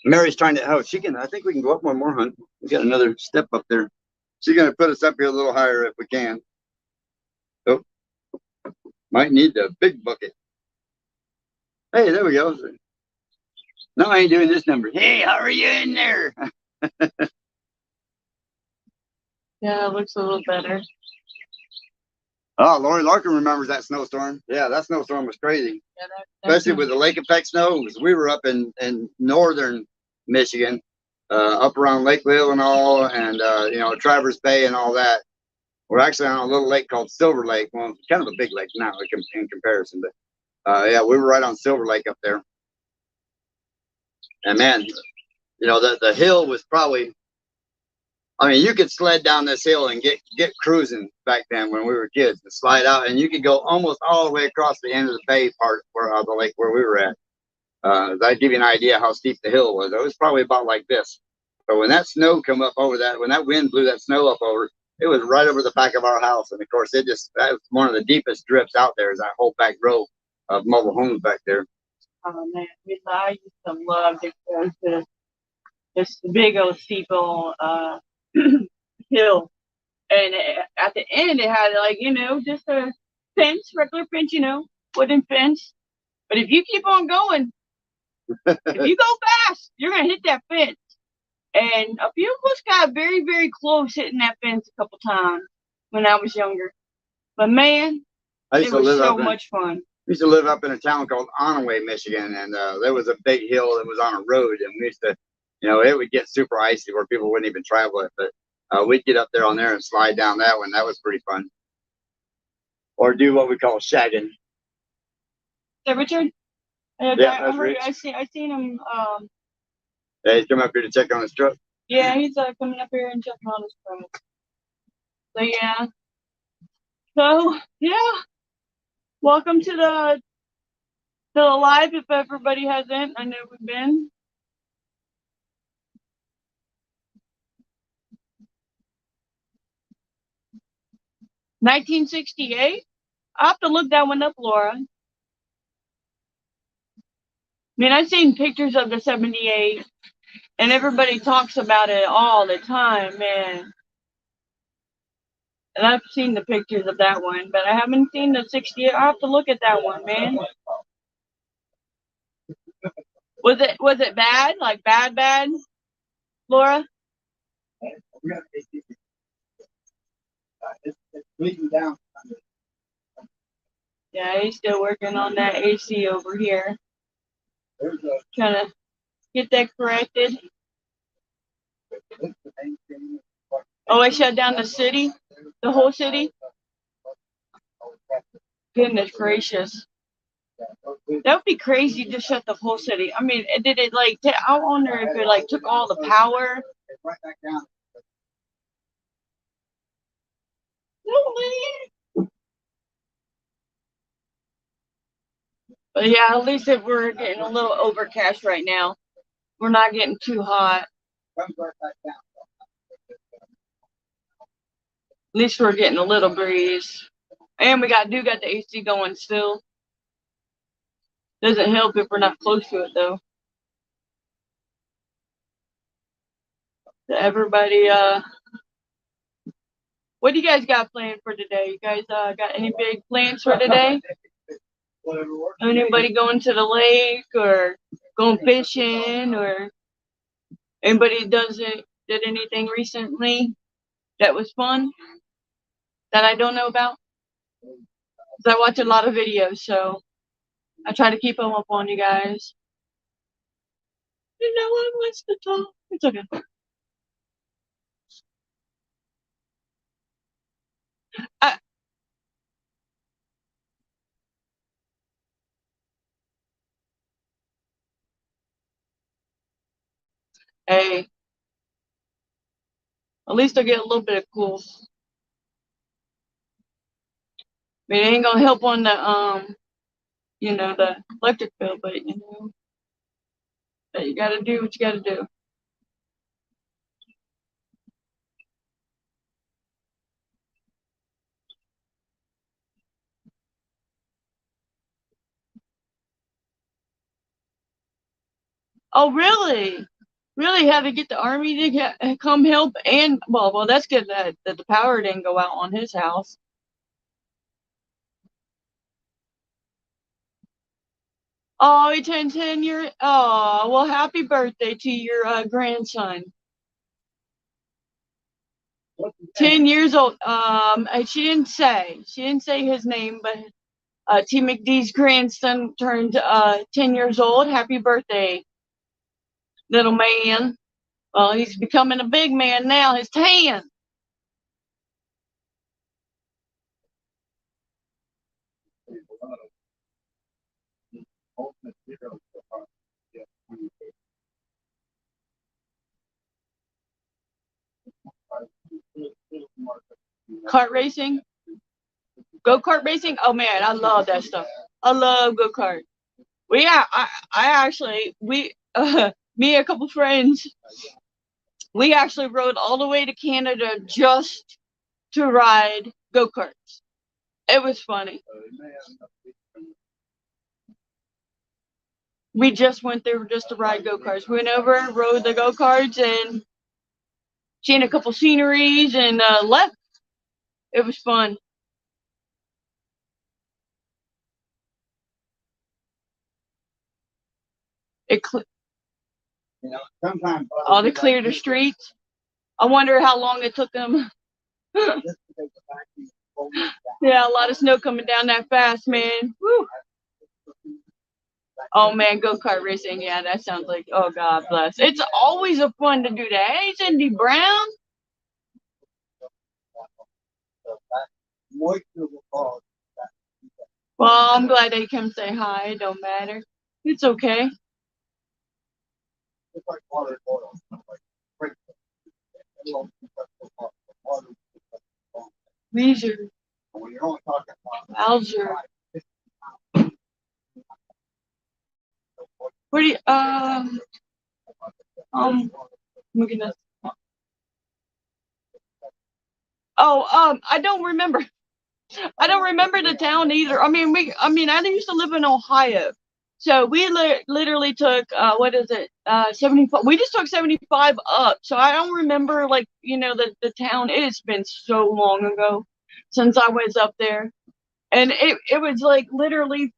Mary's trying to, I think we can go up one more, hun. We got another step up there. She's going to put us up here a little higher if we can. Oh, might need the big bucket. Hey, there we go. No, I ain't doing this number. Hey, how are you in there? Yeah, it looks a little better. Oh, Lori Larkin remembers that snowstorm. Yeah, that snowstorm was crazy. Yeah, especially with the lake effect snow. We were up in northern Michigan, up around Lake Leelanau and Traverse Bay and all that. We're actually on a little lake called Silver Lake. Well, kind of a big lake now in comparison, but yeah, we were right on Silver Lake up there. And man, the hill was probably. I mean, you could sled down this hill and get cruising back then when we were kids, and slide out, and you could go almost all the way across the end of the bay part of the lake where we were at. That'd give you an idea how steep the hill was. It was probably about like this. But when that snow come up over that, when that wind blew that snow up over, it was right over the back of our house. And of course, that was one of the deepest drifts out there, is that whole back row of mobile homes back there. Oh man, I used to love to go to this big old steeple hill, and at the end it had just a fence, regular fence, wooden fence. But if you keep on going, if you go fast, you're gonna hit that fence. And a few of us got very, very close hitting that fence a couple times when I was younger. But man, it was so much fun. We used to live up in a town called Onaway, Michigan, and there was a big hill that was on a road, and we used to, it would get super icy where people wouldn't even travel it, but we'd get up there on there and slide down that one. That was pretty fun. or do what we call shagging. Is that Richard? Yeah, that's I Rich. seen him. Yeah, he's come up here to check on his truck. Yeah, he's coming up here and checking on his phone. So yeah. So yeah. Welcome to the live. If everybody hasn't, I know we've been. $1968. I have to look that one up, Laura. I mean, I've seen pictures of the 78, and everybody talks about it all the time, man. And I've seen the pictures of that one, but I haven't seen the 68. I have to look at that one, man. Was it bad? Like bad, Laura? It's bleeding down. Yeah, he's still working on that AC over here. Trying to get that corrected. Oh, I shut down the city? The whole city? Goodness gracious. That would be crazy to shut the whole city. I mean, did it like, I wonder if it like took all the power. But yeah, at least if we're getting a little overcast right now. We're not getting too hot. At least we're getting a little breeze. And we do got the AC going still. Doesn't help if we're not close to it though. So everybody, what do you guys got planned for today? You guys got any big plans for today? Anybody going to the lake or going fishing, or anybody did anything recently that was fun that I don't know about? 'Cause I watch a lot of videos, so I try to keep them up on you guys. No one wants to talk. It's okay. Hey, at least I get a little bit of cool. I mean, it ain't gonna help on the the electric bill, but but you gotta do what you gotta do. Oh, really? Really had to get the army to come help, and well, that's good that the power didn't go out on his house. Oh, he turned 10 years. Oh, well, happy birthday to your grandson. 10 years old. She didn't say his name, but T. McDee's grandson turned 10 years old. Happy birthday, little man. Well, he's becoming a big man now. He's 10. Kart racing? Go-kart racing? Oh, man, I love that stuff. I love go-kart. Well, yeah, me and a couple friends, we actually rode all the way to Canada just to ride go-karts. It was funny. We just went there just to ride go-karts. We went over, rode the go-karts, and seen a couple sceneries, and left. It was fun. Sometimes They cleared the streets. I wonder how long it took them. Yeah, a lot of snow coming down that fast, man. Woo. Oh man, go-kart racing. Yeah, that sounds like, oh God bless. It's always a fun to do that. Hey, Cindy Brown. Well, I'm glad they come say hi. It don't matter. It's okay. It's like water boil. Like, Leisure, when you're only talking about Alger. What do you, look at this. Oh, I don't remember. I don't remember the town either. I mean, I used to live in Ohio. So we literally took, what is it? 75. We just took 75 up. So I don't remember, like, the town. It's been so long ago since I was up there. And it was like literally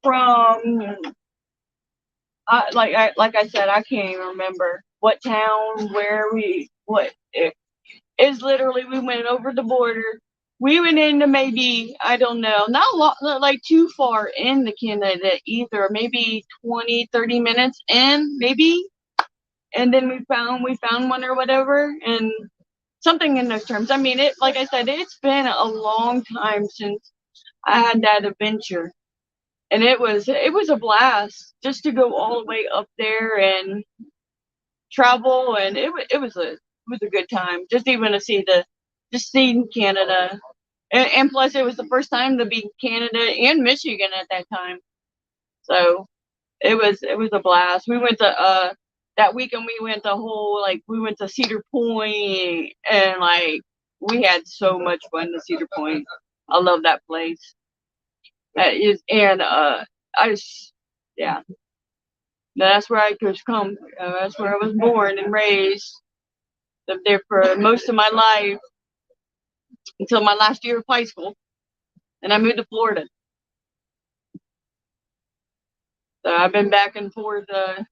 from, like I said, I can't even remember what town, what. It is literally, we went over the border. We went into maybe, I don't know, not a lot, not like too far into Canada either, maybe 20, 30 minutes in, maybe. And then we found one or whatever, and something in those terms. I mean, like I said, it's been a long time since I had that adventure. And it was a blast just to go all the way up there and travel, and it was a good time, just even to just seeing Canada. And plus, it was the first time to be in Canada and Michigan at that time. So it was a blast. We went to that weekend. We went we went to Cedar Point, and like we had so much fun to Cedar Point. I love that place. That is, and I just, yeah, that's where I could come. That's where I was born and raised. Lived there for most of my life until my last year of high school, and I moved to Florida. So I've been back and forth a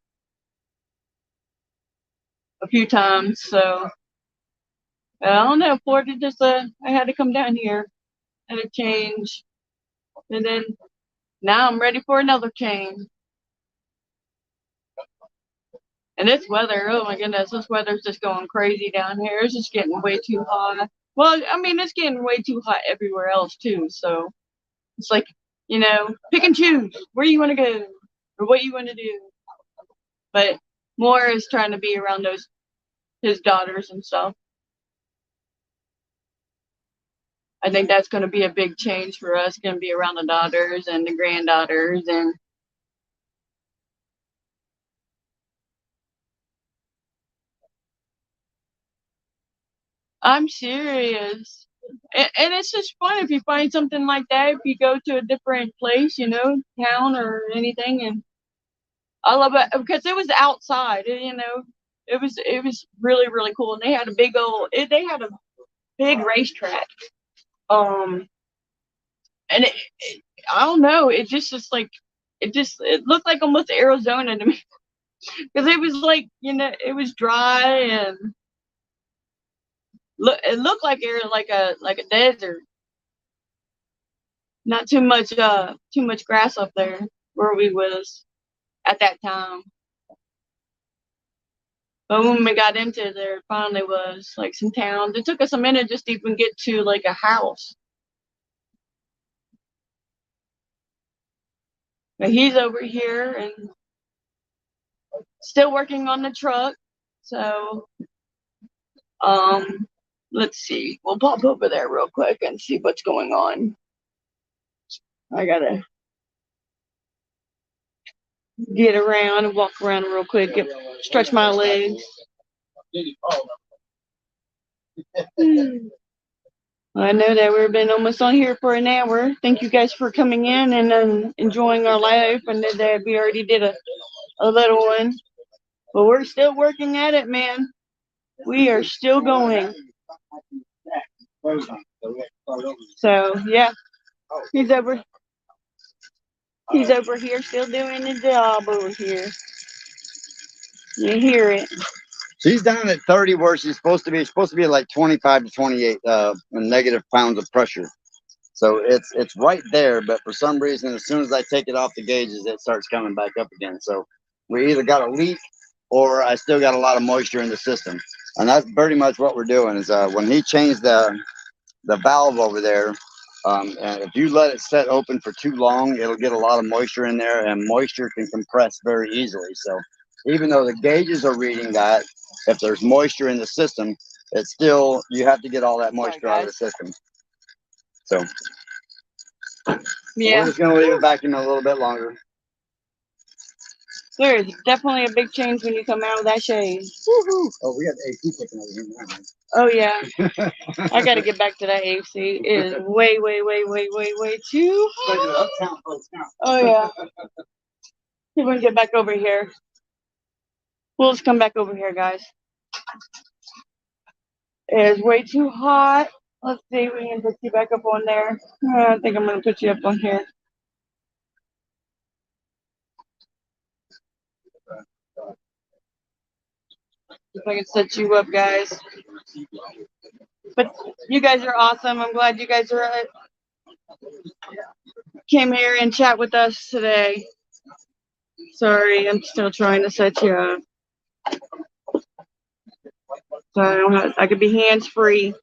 few times. So I don't know. Florida just I had to come down here, had a change, and then now I'm ready for another change. And this weather, oh my goodness, this weather's just going crazy down here. It's just getting way too hot. Well, I mean, it's getting way too hot everywhere else too. So it's like, pick and choose where you want to go or what you want to do. But more is trying to be around his daughters and stuff. I think that's going to be a big change for us. Going to be around the daughters and the granddaughters, and I'm serious. And it's just fun if you find something like that. If you go to a different place, town or anything, and I love it because it was outside. It was really really cool, and they had a they had a big racetrack. Um, and I don't know. It just like it looked like almost Arizona to me because it was like it was dry and it looked like like a desert. Not too much grass up there where we was at that time. But when we got into there, it finally was like some towns. It took us a minute just to even get to like a house. But he's over here and still working on the truck. So, let's see. We'll pop over there real quick and see what's going on. I gotta get around and walk around real quick, stretch my legs. I know that we've been almost on here for an hour. Thank you guys for coming in and enjoying our life. And that we already did a little one, but we're still working at it, man. We are still going. So yeah, he's over here still doing the job over here. You hear it. She's down at 30 where she's supposed to be. She's supposed to be at like 25 to 28 negative pounds of pressure. So it's right there, but for some reason, as soon as I take it off the gauges, it starts coming back up again. So we either got a leak or I still got a lot of moisture in the system. And that's pretty much what we're doing is when he changed the valve over there, And if you let it set open for too long, it'll get a lot of moisture in there, and moisture can compress very easily. So even though the gauges are reading that, if there's moisture in the system, it's still, you have to get all that moisture out of the system. So Yeah, we're just going to leave it back in a little bit longer. there is definitely a big change when you come out of that shade. Woohoo! Oh, we got AC kicking over here now. Oh yeah, I got to get back to that AC. It is way, way, way, way, way, way too hot. Oh yeah. See if we can get back over here. We'll just come back over here, guys. It is way too hot. Let's see if we can put you back up on there. I think I'm going to put you up on here. If I can set you up, guys. But you guys are awesome. I'm glad you guys are came here and chat with us today. Sorry, I'm still trying to set you up. So I could be hands free.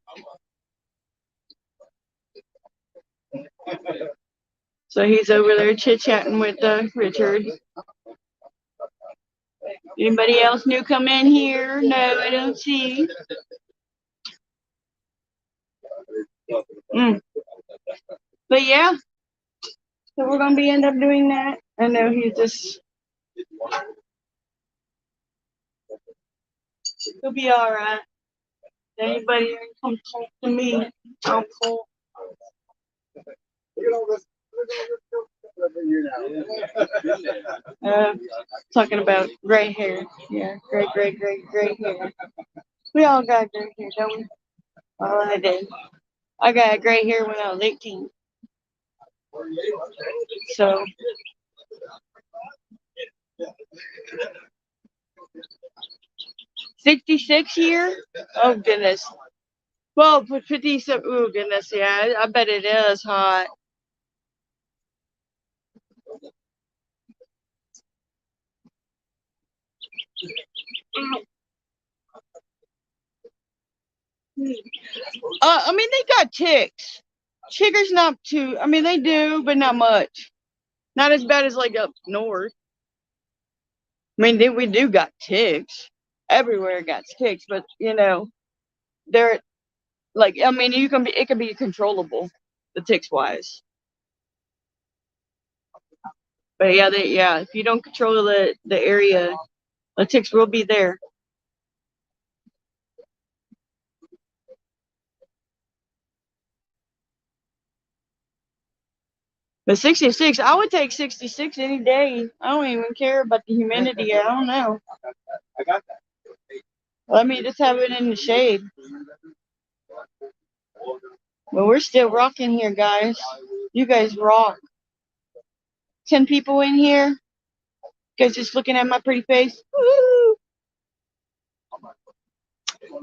So he's over there chit chatting with Richard. Anybody else new come in here? No, I don't see. But yeah, so we're gonna end up doing that. I know he'll be all right. Anybody come talk to me? I'm cool. Talking about gray hair. Yeah, gray hair. We all got gray hair, don't we? Oh, I did. I got gray hair when I was 18. So. '66 year? Oh goodness. Well, 57. Oh goodness, yeah. I bet it is hot. I mean, they got ticks. Chiggers not too. I mean, they do, but not much. Not as bad as like up north. I mean, we do got ticks. Everywhere got ticks, but you know, they're like. I mean, it can be controllable, the ticks wise. But yeah, if you don't control the area, the ticks will be there. But 66, I would take 66 any day. I don't even care about the humidity. I don't know. Let me just have it in the shade. But we're still rocking here, guys. You guys rock. 10 people in here. You guys just looking at my pretty face. Woo!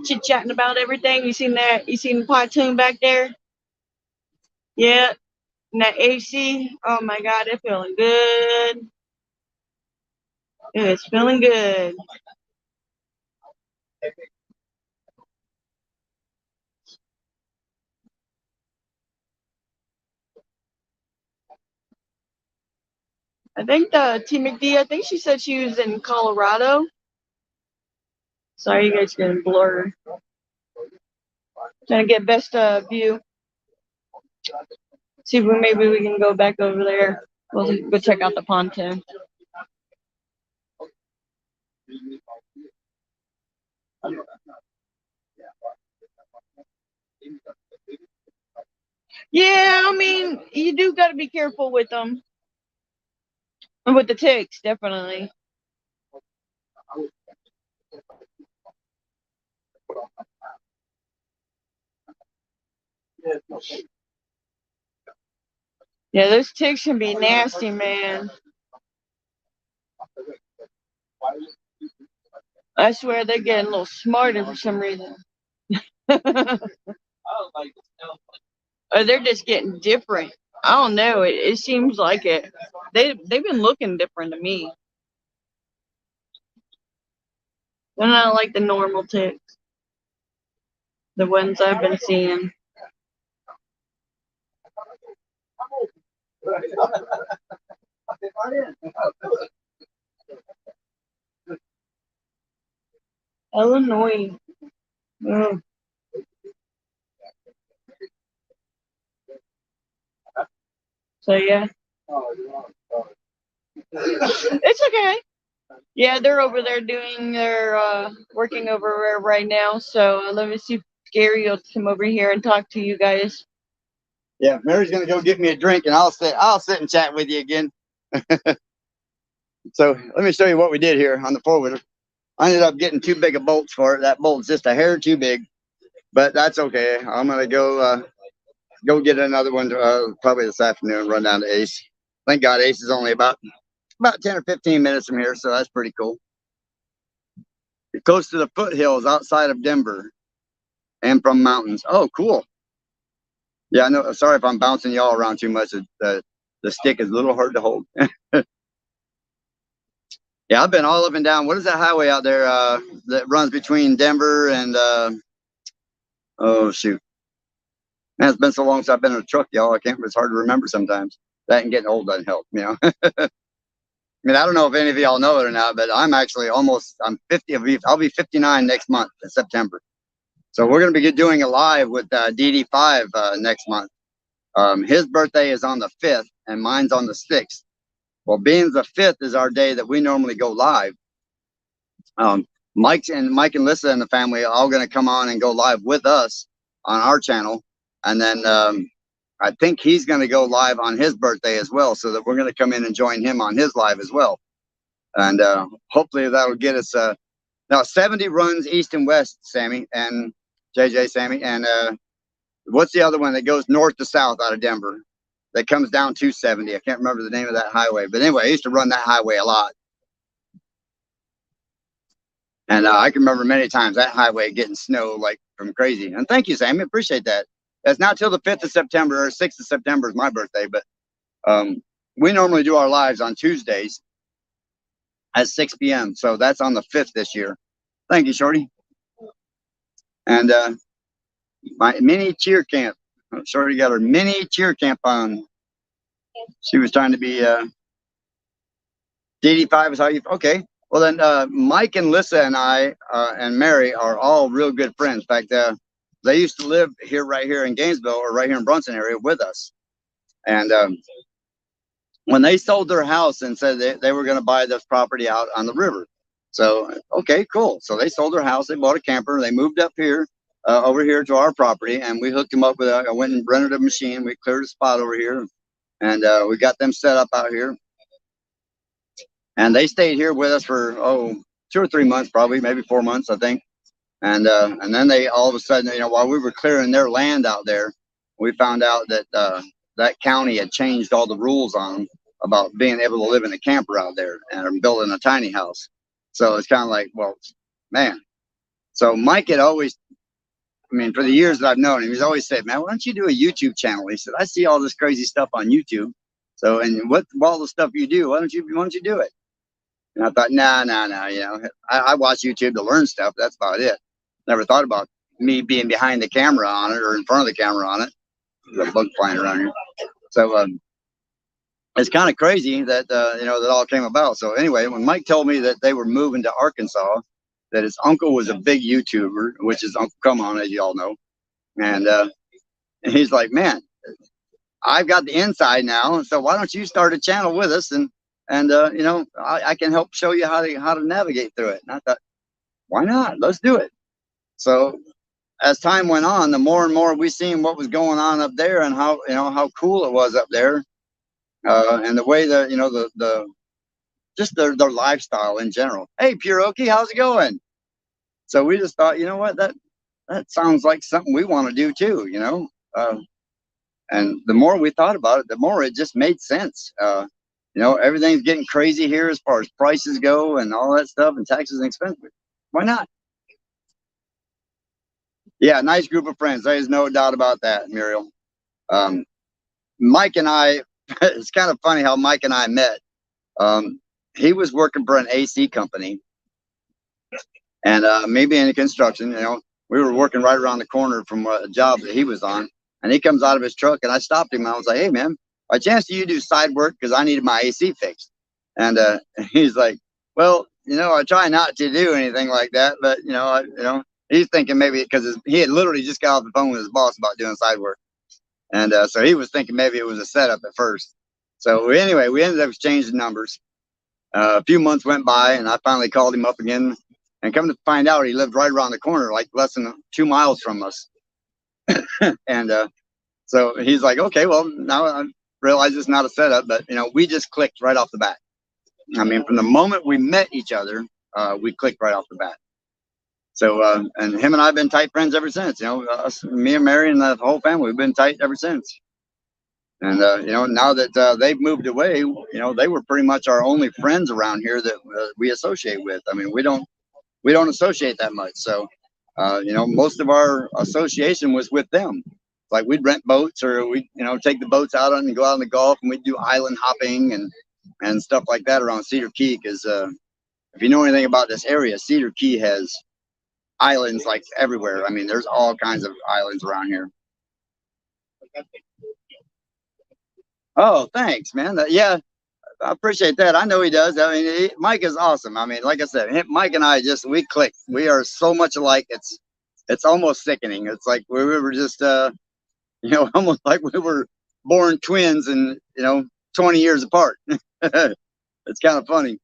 Chit chatting about everything. You seen that? You seen the pontoon back there? Yeah. And that AC. Oh my God, it's feeling good. It's feeling good. I think T McD, I think she said she was in Colorado. Sorry, you guys getting blurred. Trying to get best view. See if maybe we can go back over there. We'll go check out the pontoon. Yeah, I mean, you do got to be careful with them. And with the ticks, definitely. Yeah, those ticks can be nasty, man. I swear they're getting a little smarter for some reason. Or they're just getting different. I don't know. It seems like it. They've been looking different to me. They're not like the normal ticks. The ones I've been seeing. Illinois. Mm. So yeah, it's okay. Yeah, they're over there doing their working over there right now. So let me see if Gary will come over here and talk to you guys. Yeah, Mary's gonna go get me a drink, and I'll sit and chat with you again. So let me show you what we did here on the four-wheeler. I ended up getting too big of bolts for it. That bolt's just a hair too big, but that's okay. I'm gonna go get another one probably this afternoon. Run down to Ace. Thank God Ace is only about 10 or 15 minutes from here, so that's pretty cool. It goes to the foothills outside of Denver and from mountains. Oh, cool. Yeah, I know. Sorry if I'm bouncing y'all around too much. The stick is a little hard to hold. Yeah, I've been all up and down. What is that highway out there that runs between Denver and oh shoot. Man, it's been so long since I've been in a truck, y'all. I can't. It's hard to remember sometimes. That and getting old doesn't help, you know. I mean, I don't know if any of y'all know it or not, but I'm 50. I'll be 59 next month in September. So we're going to be doing a live with DD5 next month. His birthday is on the 5th and mine's on the 6th. Well, being the 5th is our day that we normally go live. Mike and Lissa and the family are all going to come on and go live with us on our channel. And then I think he's going to go live on his birthday as well, so that we're going to come in and join him on his live as well. And hopefully that'll get us now 70 runs east and west, Sammy and Sammy. And what's the other one that goes north to south out of Denver that comes down 270? I can't remember the name of that highway, but anyway, I used to run that highway a lot. And I can remember many times that highway getting snow like from crazy. And thank you, Sammy. Appreciate that. It's not till the 5th of September or 6th of September is my birthday, but we normally do our lives on Tuesdays at 6 p.m. So that's on the 5th this year. Thank you, Shorty. And my mini cheer camp. Shorty got her mini cheer camp on. She was trying to be DD5 is how you, okay. Well then Mike and Lissa and I and Mary are all real good friends. In fact, they used to live here, right here in Gainesville or right here in Brunson area with us. And when they sold their house and said they were going to buy this property out on the river. So, okay, cool. So they sold their house, they bought a camper, they moved up here, over here to our property, and we hooked them up with I went and rented a machine. We cleared a spot over here, and we got them set up out here. And they stayed here with us for 2 or 3 months, probably maybe 4 months, I think. And then they all of a sudden, while we were clearing their land out there, we found out that that county had changed all the rules on them about being able to live in a camper out there and building a tiny house. So it's kind of like, well, man. So Mike had always, I mean, for the years that I've known him, he's always said, man, why don't you do a YouTube channel? He said, I see all this crazy stuff on YouTube. So, and what all the stuff you do, why don't you do it? And I thought, nah, I watch YouTube to learn stuff. That's about it. Never thought about me being behind the camera on it or in front of the camera on it. There's a bug flying around here. So it's kind of crazy that, that all came about. So anyway, when Mike told me that they were moving to Arkansas, that his uncle was a big YouTuber, which is Uncle Come On, as you all know. And he's like, man, I've got the inside now. So why don't you start a channel with us? And I can help show you how to navigate through it. And I thought, why not? Let's do it. So as time went on, the more and more we seen what was going on up there and how cool it was up there, and the way that just their lifestyle in general. Hey, Puroki, how's it going? So we just thought, you know what, that sounds like something we want to do too, and the more we thought about it, the more it just made sense. Everything's getting crazy here as far as prices go and all that stuff, and taxes and expenses. Why not? Yeah, nice group of friends. There's no doubt about that, Muriel. Mike and I, it's kind of funny how Mike and I met. He was working for an AC company, and maybe in construction. We were working right around the corner from a job that he was on, and he comes out of his truck, and I stopped him. I was like, hey, man, by chance do you do side work? Because I needed my AC fixed. And he's like, well, I try not to do anything like that, but he's thinking maybe because he had literally just got off the phone with his boss about doing side work. And so he was thinking maybe it was a setup at first. So anyway, we ended up exchanging numbers. A few months went by, and I finally called him up again. And come to find out, he lived right around the corner, like less than 2 miles from us. And so he's like, okay, well, now I realize it's not a setup, but we just clicked right off the bat. I mean, from the moment we met each other, we clicked right off the bat. So, and him and I have been tight friends ever since. Me and Mary and the whole family, we've been tight ever since. And now that they've moved away, they were pretty much our only friends around here that we associate with. I mean, we don't associate that much. So, most of our association was with them. Like we'd rent boats, or we take the boats out and go out on the Gulf, and we'd do island hopping and stuff like that around Cedar Key. Because if you know anything about this area, Cedar Key has islands like everywhere. I mean, there's all kinds of islands around here. Oh, thanks, man. Yeah, I appreciate that. I know he does. I mean, Mike is awesome. I mean, like I said, Mike and I we click. We are so much alike. It's almost sickening. It's like we were just, almost like we were born twins and 20 years apart. It's kind of funny.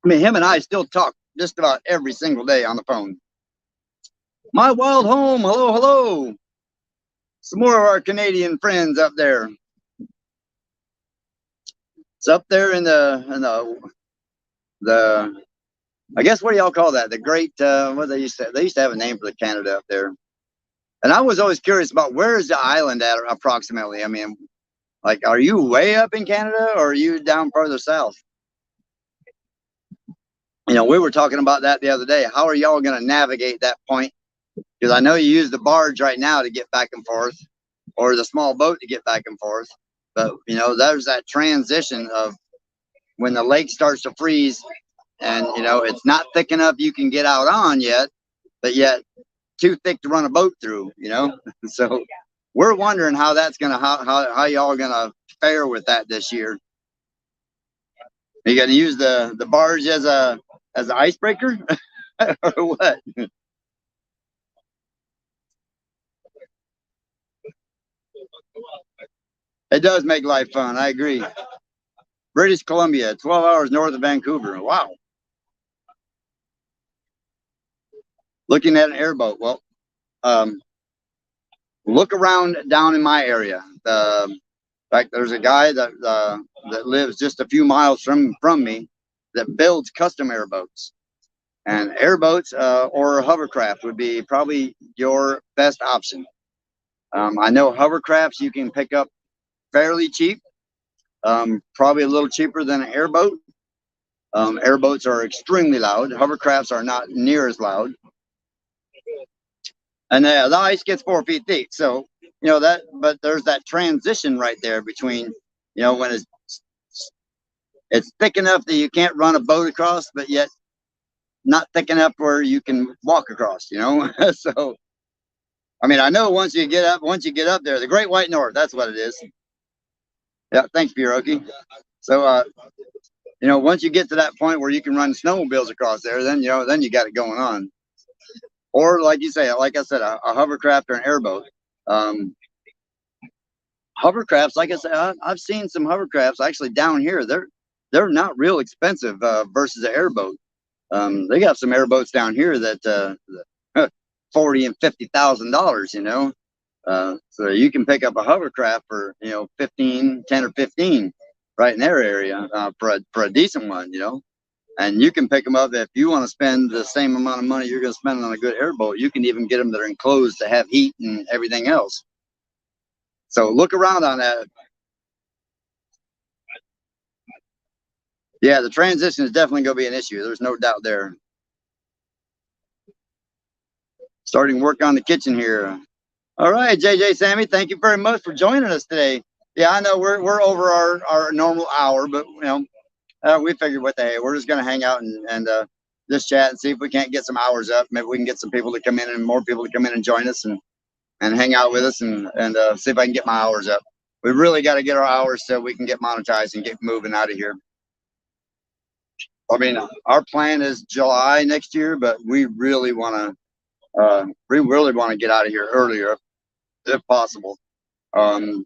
I mean, him and I still talk just about every single day on the phone. My wild home, hello, hello. Some more of our Canadian friends up there. It's up there in the I guess, what do y'all call that? The great what they used to have a name for the Canada up there. And I was always curious about where is the island at approximately. I mean, like, are you way up in Canada or are you down further south? We were talking about that the other day. How are y'all going to navigate that point? Because I know you use the barge right now to get back and forth, or the small boat to get back and forth. But, there's that transition of when the lake starts to freeze and, it's not thick enough you can get out on yet, but yet too thick to run a boat through, So we're wondering how that's going to, how y'all are going to fare with that this year. Are you going to use the barge as an icebreaker or what? It does make life fun. I agree. British Columbia, 12 hours north of Vancouver. Wow. Looking at an airboat. Well, look around down in my area. In fact, there's a guy that lives just a few miles from me that builds custom airboats. And airboats or hovercraft would be probably your best option. I know hovercrafts you can pick up fairly cheap, probably a little cheaper than an airboat. Airboats are extremely loud. Hovercrafts are not near as loud. And the ice gets 4 feet deep. So, but there's that transition right there between, when it's thick enough that you can't run a boat across, but yet not thick enough where you can walk across, So, I mean, I know once you get up there, the Great White North, that's what it is. Yeah, thanks, Buroki. So, once you get to that point where you can run snowmobiles across there, then you got it going on. Or like you say, like I said, a hovercraft or an airboat. Hovercrafts, like I said, I've seen some hovercrafts actually down here. They're not real expensive versus an airboat. They got some airboats down here that $40,000 and $50,000, so you can pick up a hovercraft for 10 or 15 right in their area for a decent one, and you can pick them up if you want to spend the same amount of money you're going to spend on a good airboat. You can even get them that are enclosed to have heat and everything else. So look around on that. Yeah, the transition is definitely going to be an issue. There's no doubt there. Starting work on the kitchen here. All right, JJ Sammy, thank you very much for joining us today. Yeah, I know we're over our normal hour, but we figured what the hey, we're just gonna hang out and just chat and see if we can't get some hours up. Maybe we can get some people to come in and more people to come in and join us, and and hang out with us and see if I can get my hours up. We really got to get our hours so we can get monetized and get moving out of here. I mean, our plan is July next year, but we really want to get out of here earlier if possible.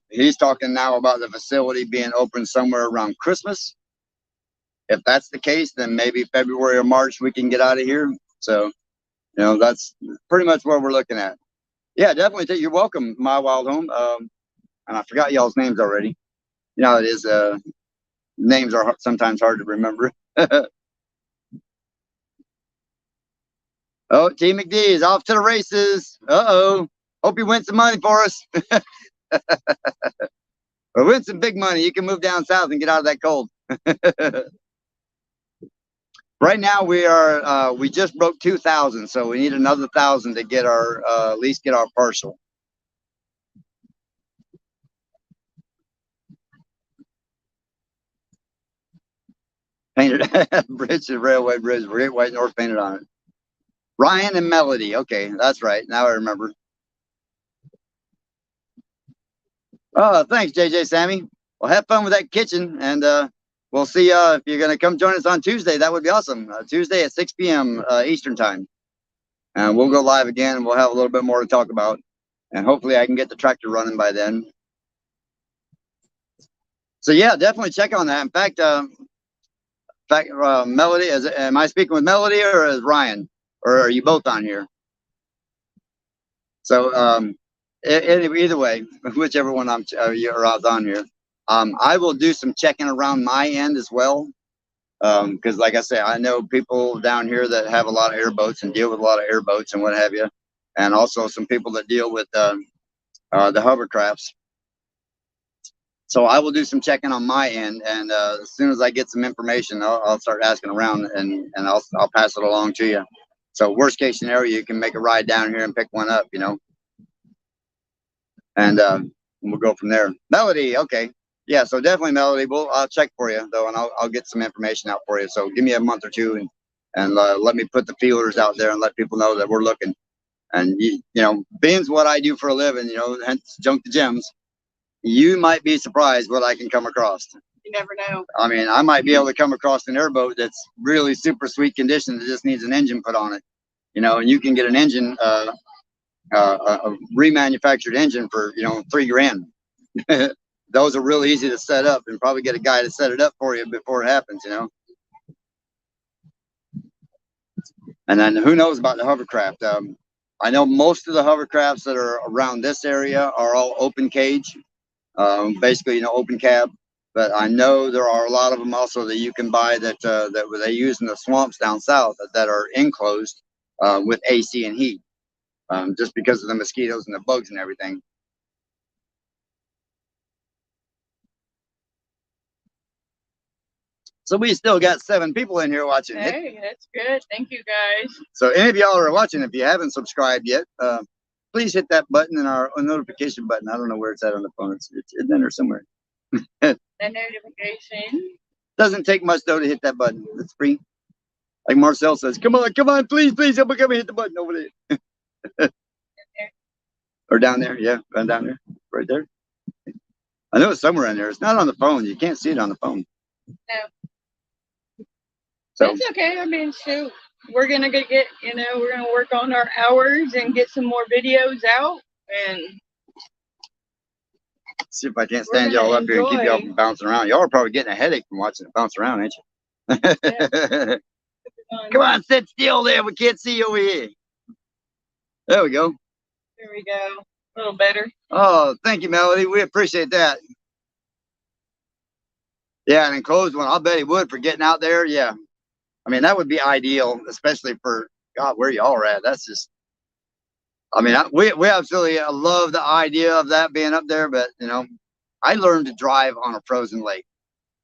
He's talking now about the facility being open somewhere around Christmas. If that's the case, then maybe February or March we can get out of here. So, you know, that's pretty much what we're looking at. Yeah, definitely. You're welcome, My Wild Home. And I forgot y'all's names already. You know, it is. Names are sometimes hard to remember. Oh, T McD is off to the races. Uh-oh. Hope you win some money for us. Or win some big money. You can move down south and get out of that cold. Right now we just broke 2,000, so we need another 1,000 to get our at least get our partial. Painted bridge to railway bridge, Great White North painted on it. Ryan and Melody. Okay, that's right. Now I remember. Oh, thanks, JJ Sammy. Well, have fun with that kitchen, and we'll see if you're going to come join us on Tuesday. That would be awesome. Tuesday at 6 p.m. Eastern time. And we'll go live again, and we'll have a little bit more to talk about. And hopefully I can get the tractor running by then. So, yeah, definitely check on that. In fact, Melody, am I speaking with Melody or is Ryan? Or are you both on here? So, either way, whichever one you're on here, I will do some checking around my end as well. Because like I say, I know people down here that have a lot of airboats and deal with a lot of airboats and what have you. And also some people that deal with the hovercrafts. So I will do some checking on my end, and as soon as I get some information, I'll start asking around, and I'll pass it along to you. So worst case scenario, you can make a ride down here and pick one up, you know. And we'll go from there. Melody, okay, yeah. So definitely Melody. I'll check for you though, and I'll get some information out for you. So give me a month or two, and let me put the feelers out there and let people know that we're looking. And you know, being's what I do for a living, you know, hence Junk the Gems. You might be surprised what I can come across. You never know. I mean, I might be able to come across an airboat that's really super sweet condition that just needs an engine put on it, you know, and you can get an engine, a remanufactured engine for, you know, $3 grand. Those are really easy to set up, and probably get a guy to set it up for you before it happens, you know. And then who knows about the hovercraft? I know most of the hovercrafts that are around this area are all open cage. Basically, you know, open cab, but I know there are a lot of them also that you can buy that they use in the swamps down south that are enclosed with AC and heat, just because of the mosquitoes and the bugs and everything. So we still got 7 people in here watching. Hey, that's good. Thank you, guys. So any of y'all are watching, if you haven't subscribed yet, please hit that button in our notification button. I don't know where it's at on the phone. It's in there somewhere. The notification. Doesn't take much though to hit that button. It's free. Like Marcel says, come on, please, help me come and hit the button over there. Or down there, yeah, down there, right there. I know it's somewhere in there. It's not on the phone. You can't see it on the phone. No. So it's okay. I mean, shoot. We're gonna get, you know, we're gonna work on our hours and get some more videos out, and see if I can't stand y'all up here and keep y'all from bouncing around. Y'all are probably getting a headache from watching it bounce around, ain't you? Yeah. Come on, sit still there. We can't see you over here. There we go. There we go. A little better. Oh, thank you, Melody. We appreciate that. Yeah, an enclosed one. I'll bet he would for getting out there. Yeah. I mean, that would be ideal, especially for, God, where y'all are at. That's just, I mean, we absolutely love the idea of that being up there, but, you know, I learned to drive on a frozen lake.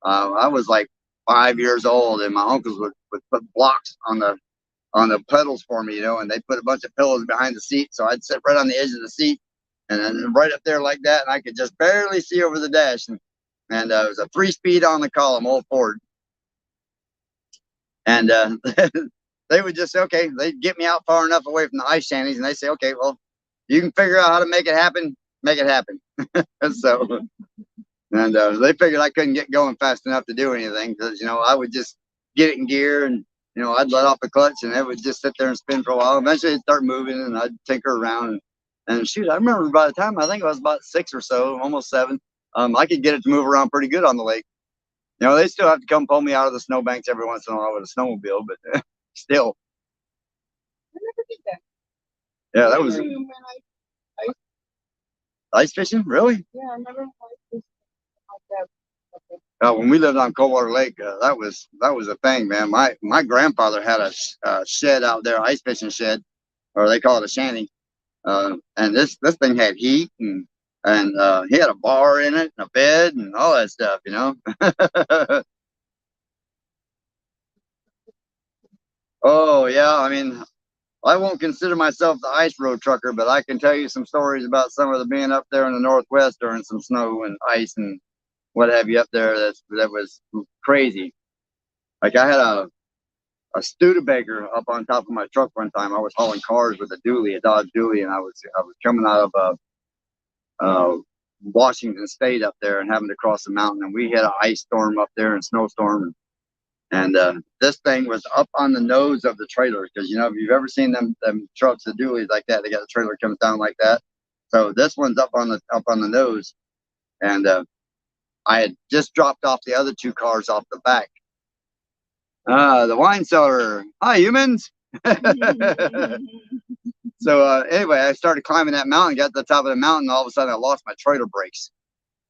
I was like 5 years old, and my uncles would put blocks on the pedals for me, you know, and they put a bunch of pillows behind the seat, so I'd sit right on the edge of the seat, and then right up there like that, and I could just barely see over the dash, and it was a 3-speed on the column, all Ford. And they would just say, okay, they'd get me out far enough away from the ice shanties, and they'd say, okay, well, you can figure out how to make it happen, make it happen. So, and they figured I couldn't get going fast enough to do anything because, you know, I would just get it in gear and, you know, I'd let off the clutch and it would just sit there and spin for a while. Eventually it'd start moving and I'd tinker around. And shoot, I remember by the time I think I was about 6 or so, almost 7, I could get it to move around pretty good on the lake. You know, they still have to come pull me out of the snowbanks every once in a while with a snowmobile, but still. I never did that. Yeah, that was ice fishing, really? Yeah, I never ice fishing like that. When we lived on Coldwater Lake, that was a thing, man. My grandfather had a shed out there, ice fishing shed, or they call it a shanty. And this thing had heat and he had a bar in it and a bed and all that stuff, you know. Oh yeah, I mean, I won't consider myself the ice road trucker, but I can tell you some stories about some of the being up there in the Northwest during some snow and ice and what have you up there. That was crazy. Like I had a Studebaker up on top of my truck one time. I was hauling cars with a dually, a Dodge dually, and I was coming out of Washington State up there and having to cross the mountain, and we had an ice storm up there and snowstorm, and this thing was up on the nose of the trailer because, you know, if you've ever seen them trucks, the dualies like that, they got a trailer comes down like that. So this one's up on the nose, and I had just dropped off the other 2 cars off the back. The wine cellar. Hi, humans. So anyway, I started climbing that mountain, got to the top of the mountain, and all of a sudden I lost my trailer brakes.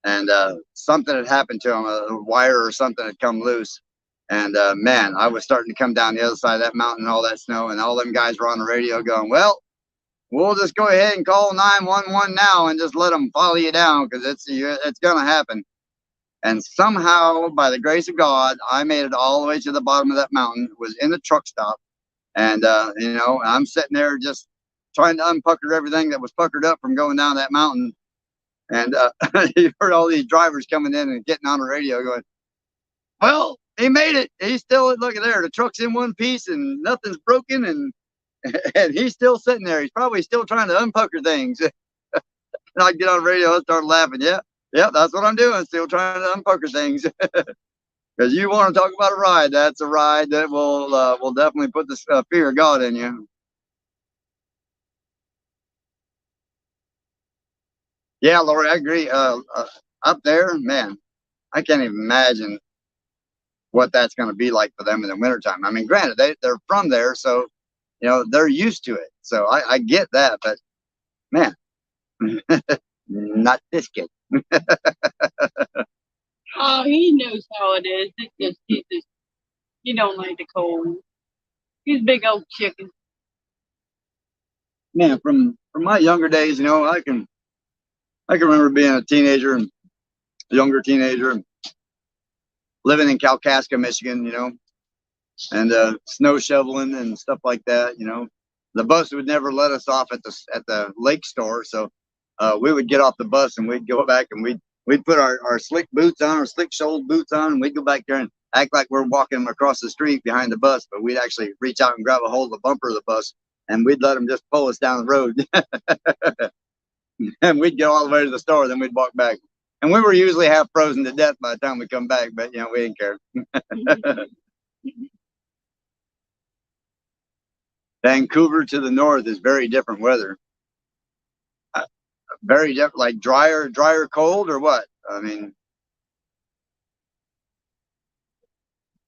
And something had happened to them, a wire or something had come loose. And man, I was starting to come down the other side of that mountain, all that snow, and all them guys were on the radio going, well, we'll just go ahead and call 911 now and just let them follow you down because it's going to happen. And somehow, by the grace of God, I made it all the way to the bottom of that mountain, was in the truck stop. And, you know, I'm sitting there just trying to unpucker everything that was puckered up from going down that mountain. And you heard all these drivers coming in and getting on the radio going, well, he made it. He's still, look at there, the truck's in one piece and nothing's broken. And he's still sitting there. He's probably still trying to unpucker things. And I get on the radio and start laughing. Yeah, that's what I'm doing. Still trying to unpucker things. Because you want to talk about a ride, that's a ride that will definitely put the fear of God in you. Yeah, Lori, I agree. Up there, man, I can't even imagine what that's going to be like for them in the wintertime. I mean, granted, they're from there, so, you know, they're used to it. So I get that, but man, not this kid. Oh, he knows how it is. He don't like the cold. He's a big old chicken. Man, from my younger days, you know, I can remember being a teenager and younger teenager and living in Kalkaska, Michigan, you know, and snow shoveling and stuff like that. You know, the bus would never let us off at the lake store, so we would get off the bus and we'd go back and we'd put our slick boots on, our slick soled boots on, and we'd go back there and act like we're walking across the street behind the bus, but we'd actually reach out and grab a hold of the bumper of the bus and we'd let them just pull us down the road. And we'd go all the way to the store, then we'd walk back. And we were usually half frozen to death by the time we come back, but, you know, we didn't care. Vancouver to the north is very different weather. Very different, like drier cold or what? I mean,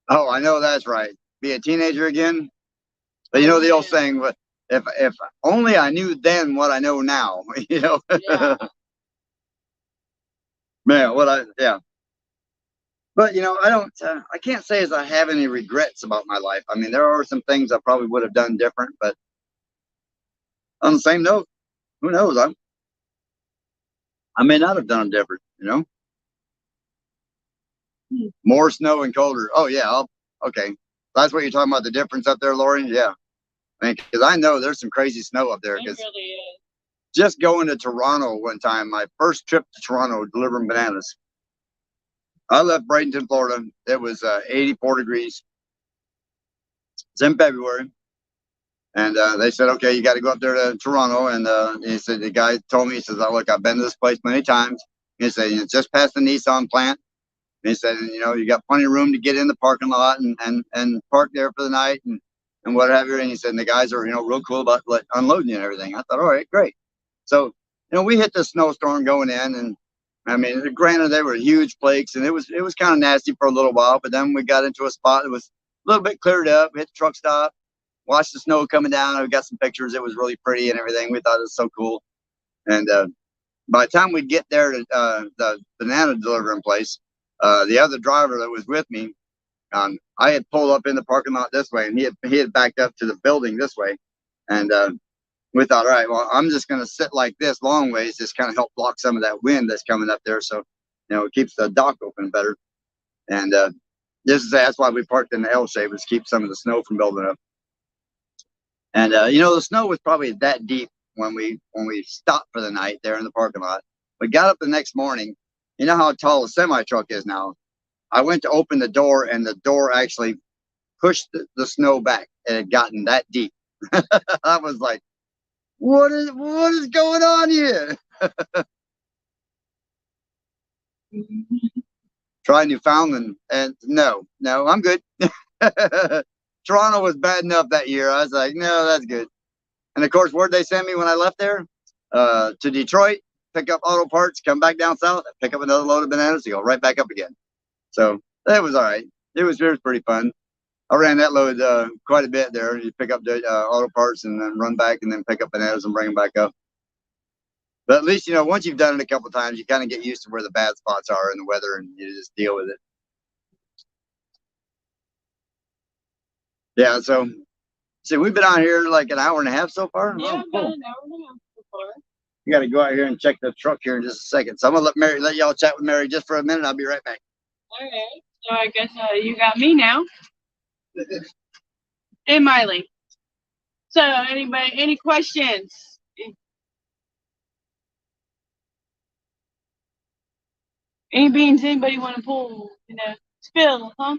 oh, I know that's right. Be a teenager again. But you know the old saying, if only I knew then what I know now, you know. Yeah. Man, yeah. But you know, I can't say as I have any regrets about my life. I mean, there are some things I probably would have done different, but on the same note, who knows? I may not have done them different, you know. More snow and colder. Oh yeah, okay. That's what you're talking about, the difference up there, Lori? Yeah. I mean, because I know there's some crazy snow up there. It really is. Just going to Toronto one time, my first trip to Toronto delivering bananas. I left Bradenton, Florida. It was 84 degrees. It's in February. And they said, okay, you got to go up there to Toronto. And he said, the guy told me, he says, oh, look, I've been to this place many times. He said, it's just past the Nissan plant. And he said, you know, you got plenty of room to get in the parking lot and park there for the night and whatever. And he said, and the guys are, you know, real cool about unloading you and everything. I thought, all right, great. So, you know, we hit the snowstorm going in, and I mean, granted, they were huge flakes, and it was kind of nasty for a little while. But then we got into a spot that was a little bit cleared up. We hit the truck stop, watched the snow coming down. We got some pictures. It was really pretty and everything. We thought it was so cool. And by the time we'd get there to the banana delivering place, the other driver that was with me, I had pulled up in the parking lot this way, and he had backed up to the building this way. And we thought, all right, well, I'm just going to sit like this long ways, just kind of help block some of that wind that's coming up there. So, you know, it keeps the dock open better. And that's why we parked in the L shape, was keep some of the snow from building up. And, you know, the snow was probably that deep when we stopped for the night there in the parking lot. We got up the next morning. You know how tall a semi truck is now? I went to open the door, and the door actually pushed the snow back. It had gotten that deep. I was like, what is going on here? Try Newfoundland, and no, I'm good. Toronto was bad enough that year. I was like, no, that's good. And of course, where'd they send me when I left there? To Detroit, pick up auto parts, come back down south, pick up another load of bananas to go right back up again. So that was all right. It was pretty fun. I ran that load quite a bit there. You pick up the auto parts and then run back and then pick up bananas and bring them back up. But at least, you know, once you've done it a couple of times, you kind of get used to where the bad spots are in the weather, and you just deal with it. Yeah, so see, we've been out here like an hour and a half so far. Yeah, about an hour and a half so far. You got to go out here and check the truck here in just a second. So I'm gonna let y'all chat with Mary just for a minute. I'll be right back. All right. So I guess you got me now. Hey, Miley. So any questions? Any beans anybody want to pull, you know, spill, huh?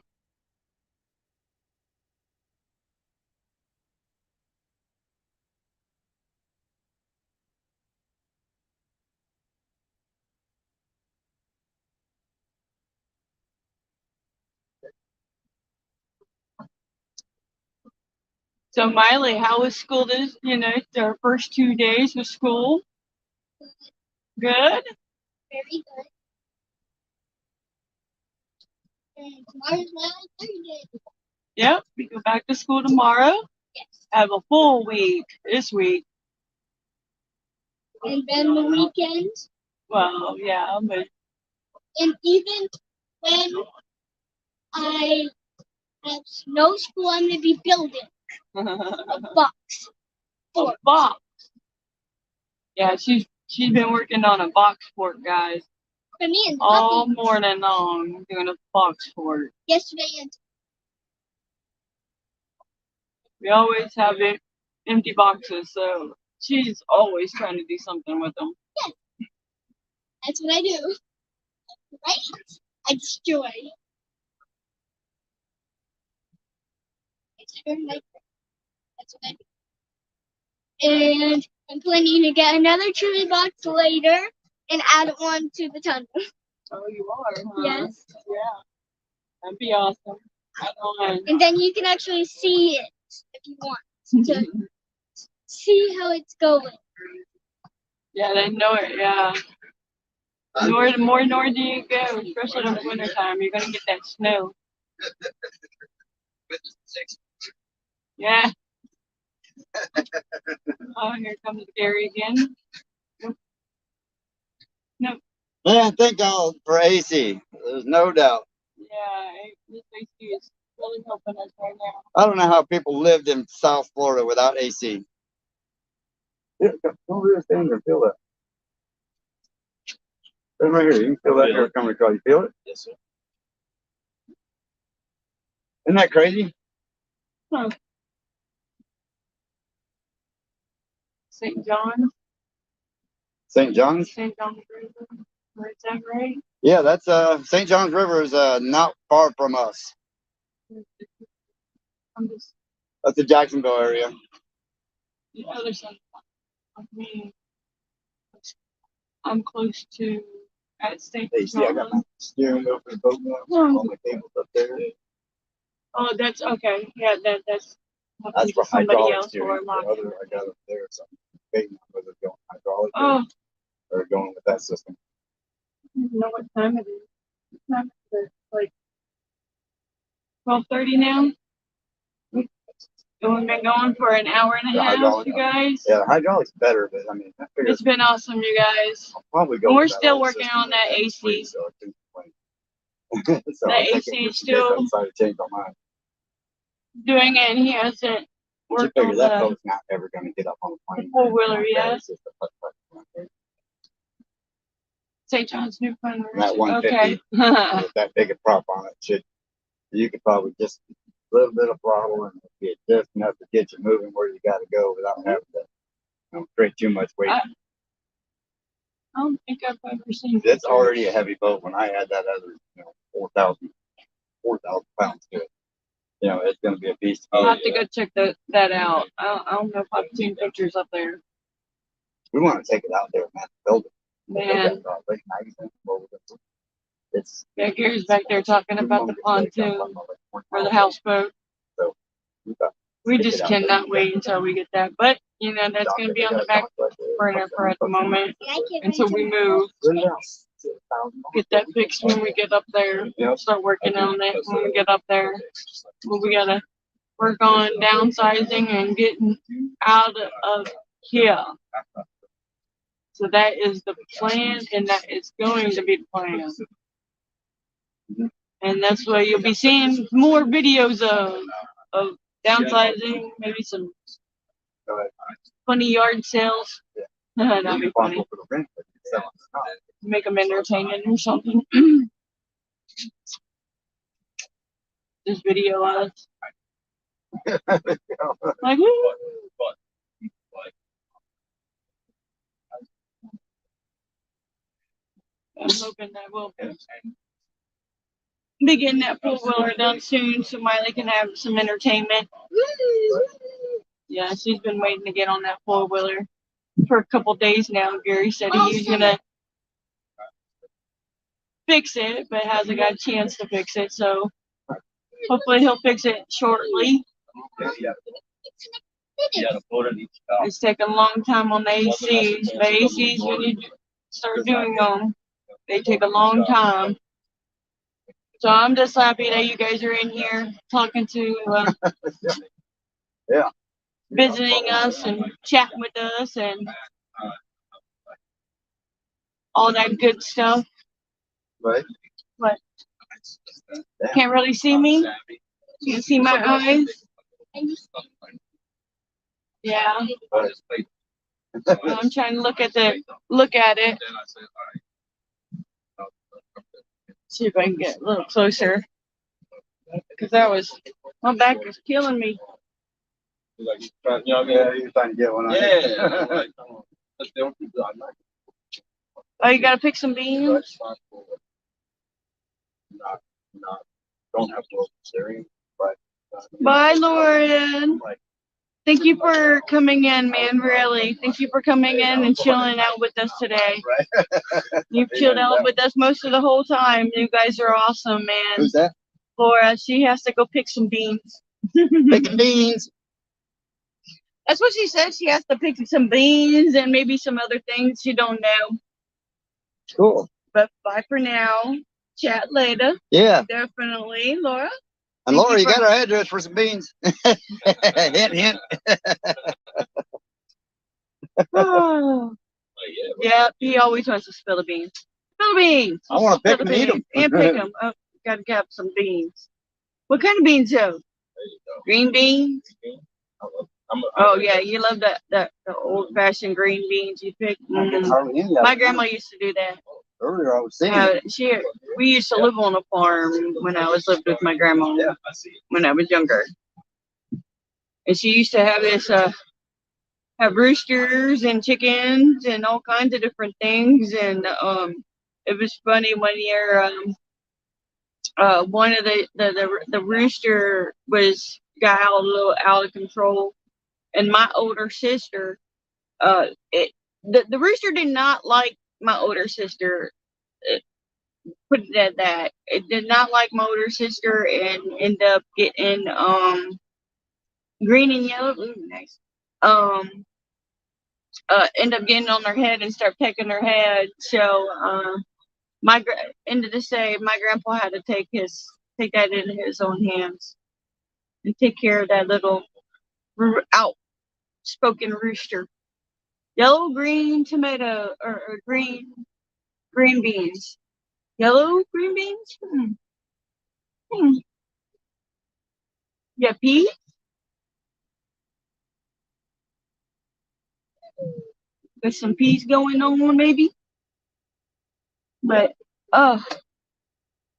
So Miley, how was school this, you know, our first 2 days of school? Good? Very good. And tomorrow's my Thursday. Yep, we go back to school tomorrow. Yes. Have a full week this week. And then the weekend. Well, yeah, but And even when I have no school, I'm gonna be building a box. a box. Yeah, she's been working on a box fort, guys, For me and all Puppy morning long, doing a box fort. yesterday and We always have empty boxes, so she's always trying to do something with them. that's what I do. Right? I destroy. I turn my That's what I do. And I'm planning to get another chili box later and add one to the tunnel. Oh, you are, huh? Yes. Yeah. That'd be awesome. Right on. And then you can actually see it if you want to see how it's going. Yeah, they know it, yeah. The more north you go, especially in the wintertime, you're going to get that snow. Yeah. Oh, here comes Gary again. No. Yeah, thank God for AC. There's no doubt. Yeah, this AC is really helping us right now. I don't know how people lived in South Florida without AC. Yeah, come over here, stand there, feel that. Stand right here. You can feel that air coming across. You feel it? Yes, sir. Isn't that crazy? Huh. St. John. St. John's? St. John's River. Is that right? Yeah, that's St. John's River is not far from us. I'm just. That's the Jacksonville area. the other side of me. I'm close to at St. Hey, see, I got my steering wheel for the boat now. Oh. All my cables up there. Oh, that's okay. Yeah, that's That's for somebody hydraulic else steering. or The lock. other I got up there, something big, whether it's going hydraulic Oh, or going with that system. I don't know what time it is. What time is it? Like 12:30 now. And we've been going for an hour and The a half, hydraulic, you guys. Yeah, the hydraulic's better, but I mean, I figure It's been awesome, you guys. I'll probably go. And we're with that still old working system on that that's AC. free, so I can complain. So The I'll take AC it is just in case I still decide to change my mind. doing it, and he hasn't But you worked on figure that the boat's not ever going to get up on the plane. four-wheeler Yeah, yet. it's just a putt-putt. St. John's New Fund. That 150 Okay. with that big a prop on it, you could probably just a little bit of throttle and it'd be just enough to get you moving where you got to go without having to create too much weight. I don't think I've ever seen. It's already a heavy boat. When I had that other, 4,000 pounds to it, it's going to be a beast. I'll have to go check that out. I don't know if I've seen pictures up there. We want to take it out there and build it. Man, It's yeah, Gary's back there talking about the pontoon or the houseboat. So We just cannot wait until we get that. But, that's going to be on the back burner for at the moment until we move. Get that fixed when we get up there. Start working on it when we get up there. Well, we got to work on downsizing and getting out of here. So that is the plan, and that is going to be the plan. And that's what you'll be seeing more videos of downsizing, maybe some funny yard sales. That'd be funny. Make them entertaining or something. Just video us. Like, woo. I'm hoping that we'll be getting that four-wheeler done soon so Miley can have some entertainment. Yeah, she's been waiting to get on that four-wheeler for a couple days now. Gary said he's going to fix it, but hasn't got a chance to fix it. So hopefully he'll fix it shortly. It's taking a long time on the ACs. The ACs, when you start doing them, they take a long time. So I'm just happy that you guys are in here talking to, visiting us and chatting with us and all that good stuff. Right. What? Can't really see me? You can see my eyes? Yeah. I'm trying to look at it. See if I can get a little closer. Because my back was killing me. Yeah, you're trying to get one on. Yeah. Oh, you gotta pick some beans? Don't have to steering, but. Bye, Lauren. Thank you for coming in, man. Really. Thank you for coming in and chilling out with us today. You've chilled out with us most of the whole time. You guys are awesome, man. Who's that? Laura, she has to go pick some beans. Picking beans. That's what she said. She has to pick some beans and maybe some other things. She don't know. Cool. But bye for now. Chat later. Yeah. Definitely, Laura. And Laura, you got our address for some beans. Hint, hint. Oh. Yeah, he always wants to spill the beans. Spill the beans. I want to pick Spill them the and eat beans. them. And pick them. Oh, gotta have some beans. What kind of beans, though? Green beans? Oh, yeah, you love the old-fashioned green beans you pick. My grandma used to do that. Earlier I was seeing We used to live on a farm when I lived with my grandma when I was younger. And she used to have have roosters and chickens and all kinds of different things. And it was funny one year. One of the rooster got a little out of control, and my older sister, the rooster did not like my older sister. Put it at that. It did not like my older sister and end up getting green and yellow. Ooh, nice. End up getting on their head and start pecking their head. So end of the day, my grandpa had to take that in his own hands and take care of that little outspoken rooster. Yellow, green tomato, or green beans. Yellow green beans. Yeah, peas. There's some peas going on, maybe. But I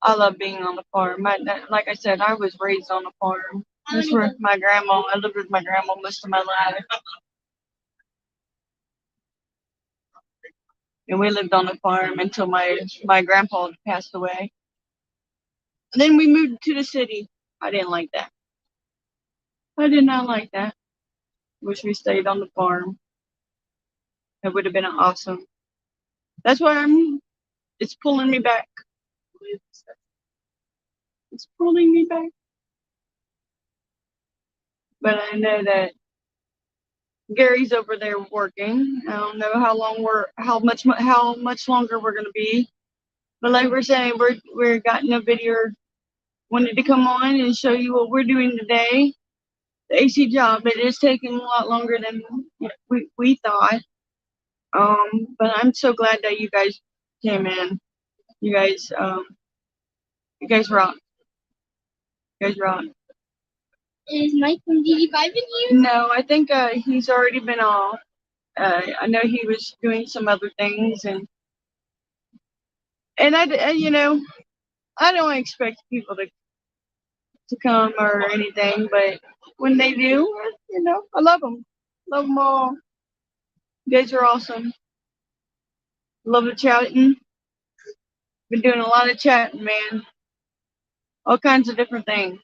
love being on the farm. Like I said, I was raised on a farm. That's where my grandma. I lived with my grandma most of my life, and we lived on the farm until my grandpa passed away. And then we moved to the city. I didn't like that. I did not like that. Wish we stayed on the farm. It would have been awesome. That's why it's pulling me back. It's pulling me back. But I know that Gary's over there working. I don't know how much longer we're gonna be. But like we're saying, we're gotten a video, wanted to come on and show you what we're doing today. The AC job, it is taking a lot longer than we thought. But I'm so glad that you guys came in. You guys rock. You guys rock. Is Mike from DD5 in here? No, I think he's already been off. I know he was doing some other things, and I don't expect people to come or anything, but when they do, I love them. Love them all. You guys are awesome. Love the chatting. Been doing a lot of chatting, man. All kinds of different things.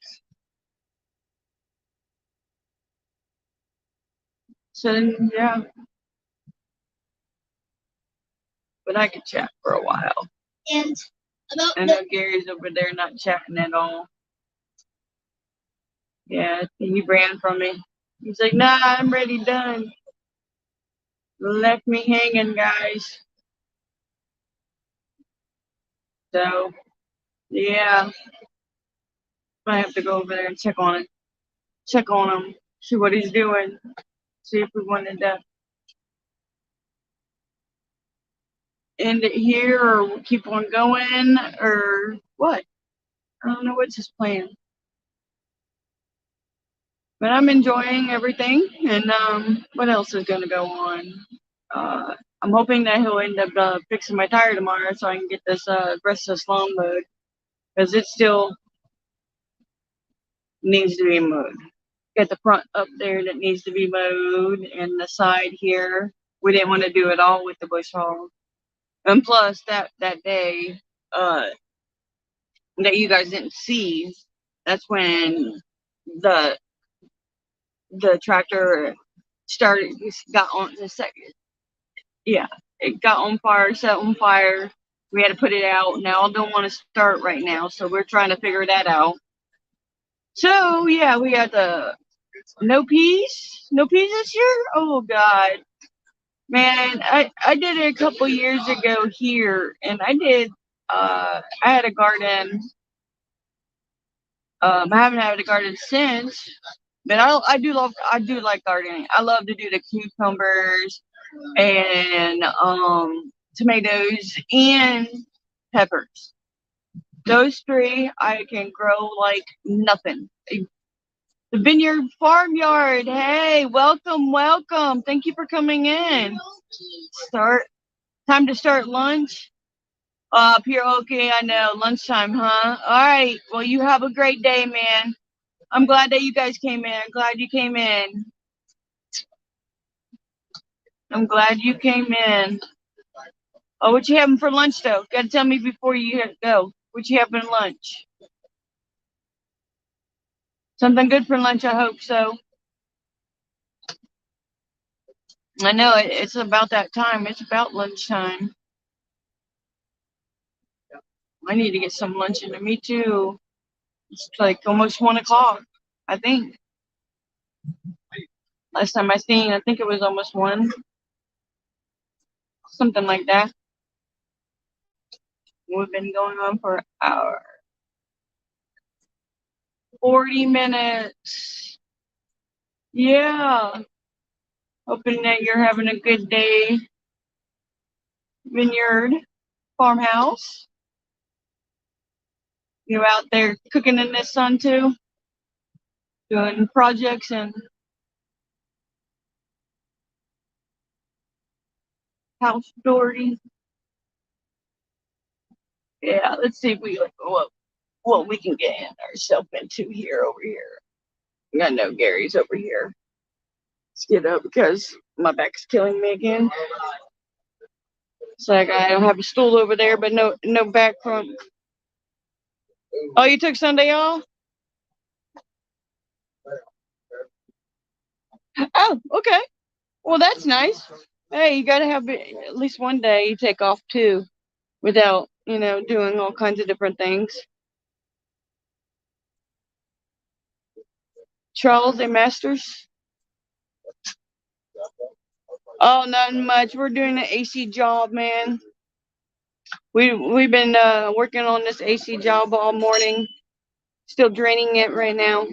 So, yeah. But I could chat for a while. And I know Gary's over there not chatting at all. Yeah, he ran from me. He's like, nah, I'm ready, done. Left me hanging, guys. So, yeah. I have to go over there and check on him, see what he's doing, see if we wanted to end it here or keep on going or what. I don't know what's his plan. But I'm enjoying everything. And what else is going to go on? I'm hoping that he'll end up fixing my tire tomorrow so I can get this rest of this lawn mowed. Because it still needs to be mowed. Got the front up there that needs to be mowed, and the side here. We didn't want to do it all with the bush hog. And plus, that day that you guys didn't see, that's when the tractor got on the second. Yeah, it got on fire, set on fire. We had to put it out. Now I don't want to start right now, so we're trying to figure that out. So yeah, we got the no peas this year. Oh God, man, I did it a couple years ago here, and I had a garden. I haven't had a garden since, but I do like gardening. I love to do the cucumbers and tomatoes and peppers. Those three I can grow like nothing. The Vineyard Farmyard. Hey, welcome. Thank you for coming in. Time to start lunch. Pierre, okay, I know. Lunchtime, huh? All right. Well, you have a great day, man. I'm glad that you guys came in. I'm glad you came in. Oh, what you having for lunch, though? Gotta tell me before you go. What you having for lunch? Something good for lunch, I hope so. I know it's about that time. It's about lunchtime. I need to get some lunch into me too. It's like almost 1 o'clock, I think. Last time I seen, I think it was almost 1, something like that. We've been going on for an hour, 40 minutes. Yeah. Hoping that you're having a good day. Vineyard, farmhouse. You out there cooking in the sun too? Doing projects and house Doherty. Yeah, let's see if we what we can get ourselves into here over here. I know Gary's over here. Let's get up because my back's killing me again. It's like I don't have a stool over there, but no back from. Oh, you took Sunday off? Oh, okay. Well, that's nice. Hey, you gotta have at least one day you take off too, without doing all kinds of different things. Charles A. Masters. Oh, nothing much. We're doing an AC job, man. We've been working on this AC job all morning. Still draining it right now.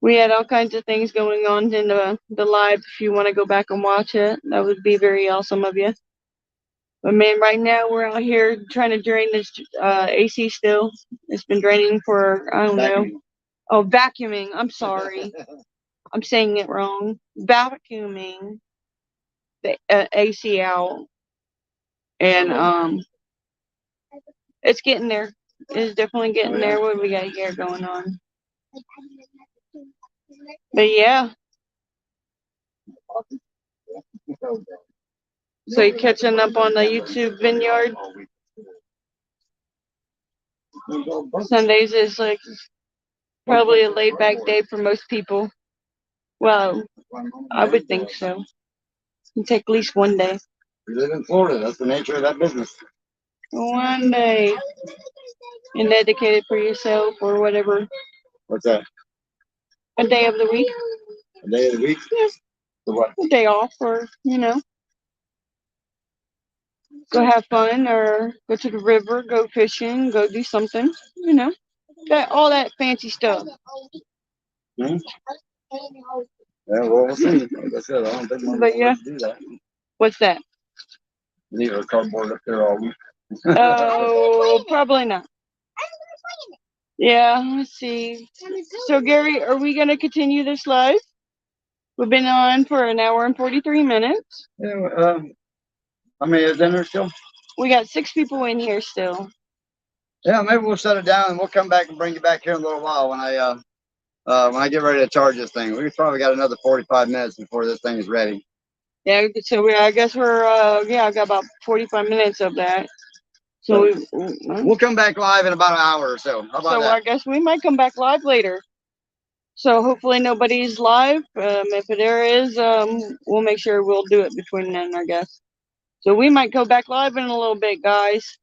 We had all kinds of things going on in the live. If you want to go back and watch it, that would be very awesome of you. But man, right now we're out here trying to drain this AC still. It's been draining for, I don't know. Oh, vacuuming. I'm sorry. I'm saying it wrong. Vacuuming the AC out. And it's getting there. It's definitely getting there. What do we got here going on? But yeah. So you're catching up on the YouTube Vineyard? Sundays is like probably a laid back day for most people. Well, I would think so. You take at least one day. We live in Florida. That's the nature of that business. One day. And dedicate it for yourself or whatever. What's that? A day of the week. A day of the week? Yeah. For what? A day off or, go have fun or go to the river, go fishing, go do something, all that fancy stuff. Hmm? Yeah, well, we'll see. Like I said, I don't think I'm going to do that. What's that? Leave our cardboard up there all week. Oh, probably not. Yeah, let's see. So, Gary, are we going to continue this live? We've been on for an hour and 43 minutes. Yeah, how many is in there still? We got 6 people in here still. Yeah, maybe we'll shut it down and we'll come back and bring you back here in a little while when I get ready to charge this thing. We've probably got another 45 minutes before this thing is ready. Yeah, so I guess we're I got about 45 minutes of that. So we'll come back live in about an hour or so. How about that? I guess we might come back live later. So hopefully nobody's live. If there is, we'll make sure we'll do it between then, I guess. So we might go back live in a little bit, guys.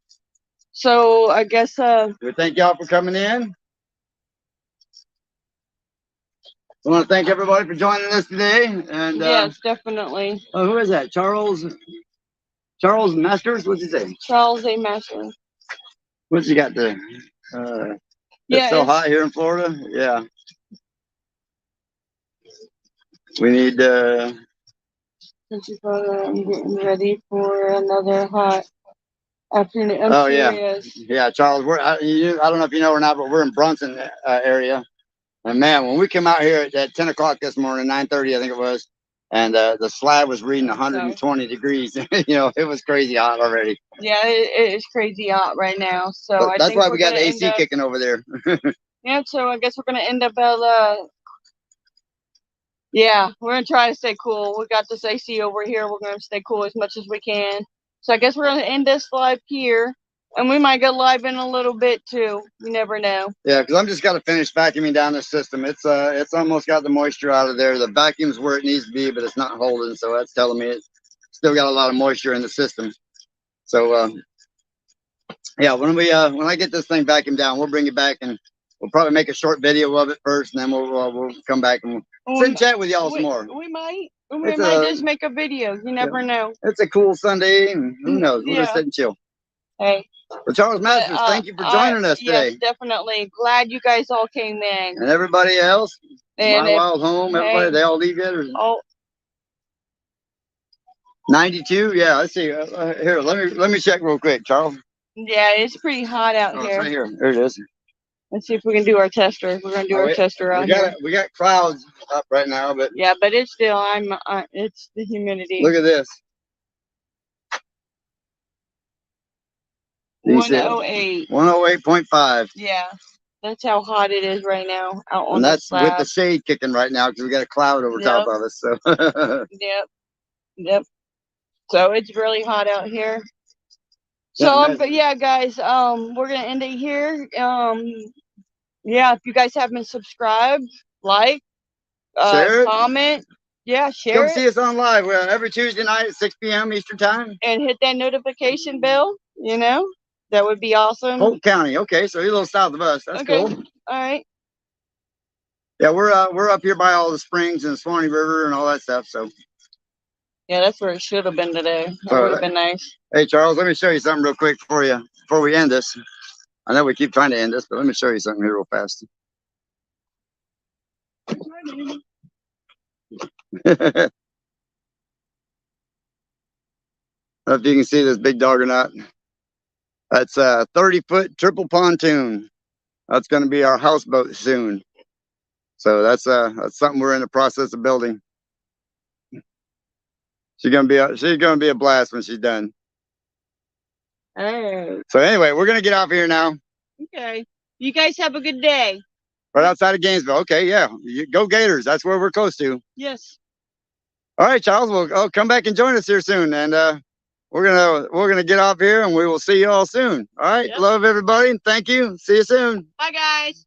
So I guess we thank y'all for coming in. I want to thank everybody for joining us today. And yes, definitely. Oh, who is that? Charles Masters? What's his name? Charles A. Masters. What's he got there? It's so hot here in Florida. Yeah. We need I'm getting ready for another hot afternoon. I'm serious. Yeah, Charles. I don't know if you know or not, but we're in Brunson area. And man, when we came out here at 10 o'clock this morning, 9:30, I think it was, and the slab was reading 120 degrees. It was crazy hot already. Yeah, it is crazy hot right now. So that's why we got the AC kicking over there. Yeah, so I guess we're gonna end up at yeah, we're gonna try to stay cool. We got this AC over here. We're gonna stay cool as much as we can. So I guess we're gonna end this live here. And we might go live in a little bit too. You never know. Yeah, because I'm just got to finish vacuuming down the system. It's almost got the moisture out of there. The vacuum's where it needs to be, but it's not holding. So that's telling me it's still got a lot of moisture in the system. So yeah, when I get this thing vacuumed down, we'll bring it back and we'll probably make a short video of it first, and then we'll come back and sit and chat with y'all some more. We might It's just make a video. You never know. It's a cool Sunday, and who knows? We'll just sit and chill. Hey. Well, Charles Masters, thank you for joining us today. Yes, definitely. Glad you guys all came in. And everybody else, And My Wild Home, everybody, they all leave yet? Oh, 92? Yeah, let's see. Here, let me check real quick, Charles. yeah, it's pretty hot out It's here. right here. There it is. Let's see if we can do our tester. We're gonna do our tester out here. We got clouds up right now, but Yeah, but it's still it's the humidity. look at this. You see it? 108. 108.5. Yeah, that's how hot it is right now out on And the that's with slab. the shade kicking right now because we got a cloud over top of us. So Yep. So it's really hot out here. So but yeah, guys, we're gonna end it here. Yeah, if you guys haven't subscribed, like, share it. comment, yeah, share Come it, see us on live every Tuesday night at 6 p.m. Eastern time. and hit that notification bell. You know, that would be awesome. Polk County. Okay, so you're a little south of us. That's Okay. cool. All right. Yeah, we're up here by all the springs and Swanee River and all that stuff. So Yeah, that's where it should have been today. That So, would have been nice. hey, Charles, let me show you something real quick before we end this. I know we keep trying to end this, but let me show you something here real fast. I don't know if you can see this big dog or not. That's a 30-foot triple pontoon. That's going to be our houseboat soon. So that's something we're in the process of building. She's gonna be a blast when she's done. Oh, So anyway, we're gonna get off here now. okay. You guys have a good day. Right outside of Gainesville. Okay, yeah. Go Gators. That's where we're close to. Yes. All right, Charles. Well, come back and join us here soon. And we're gonna get off here and we will see you all soon. All right. Yep. Love everybody and thank you. See you soon. Bye, guys.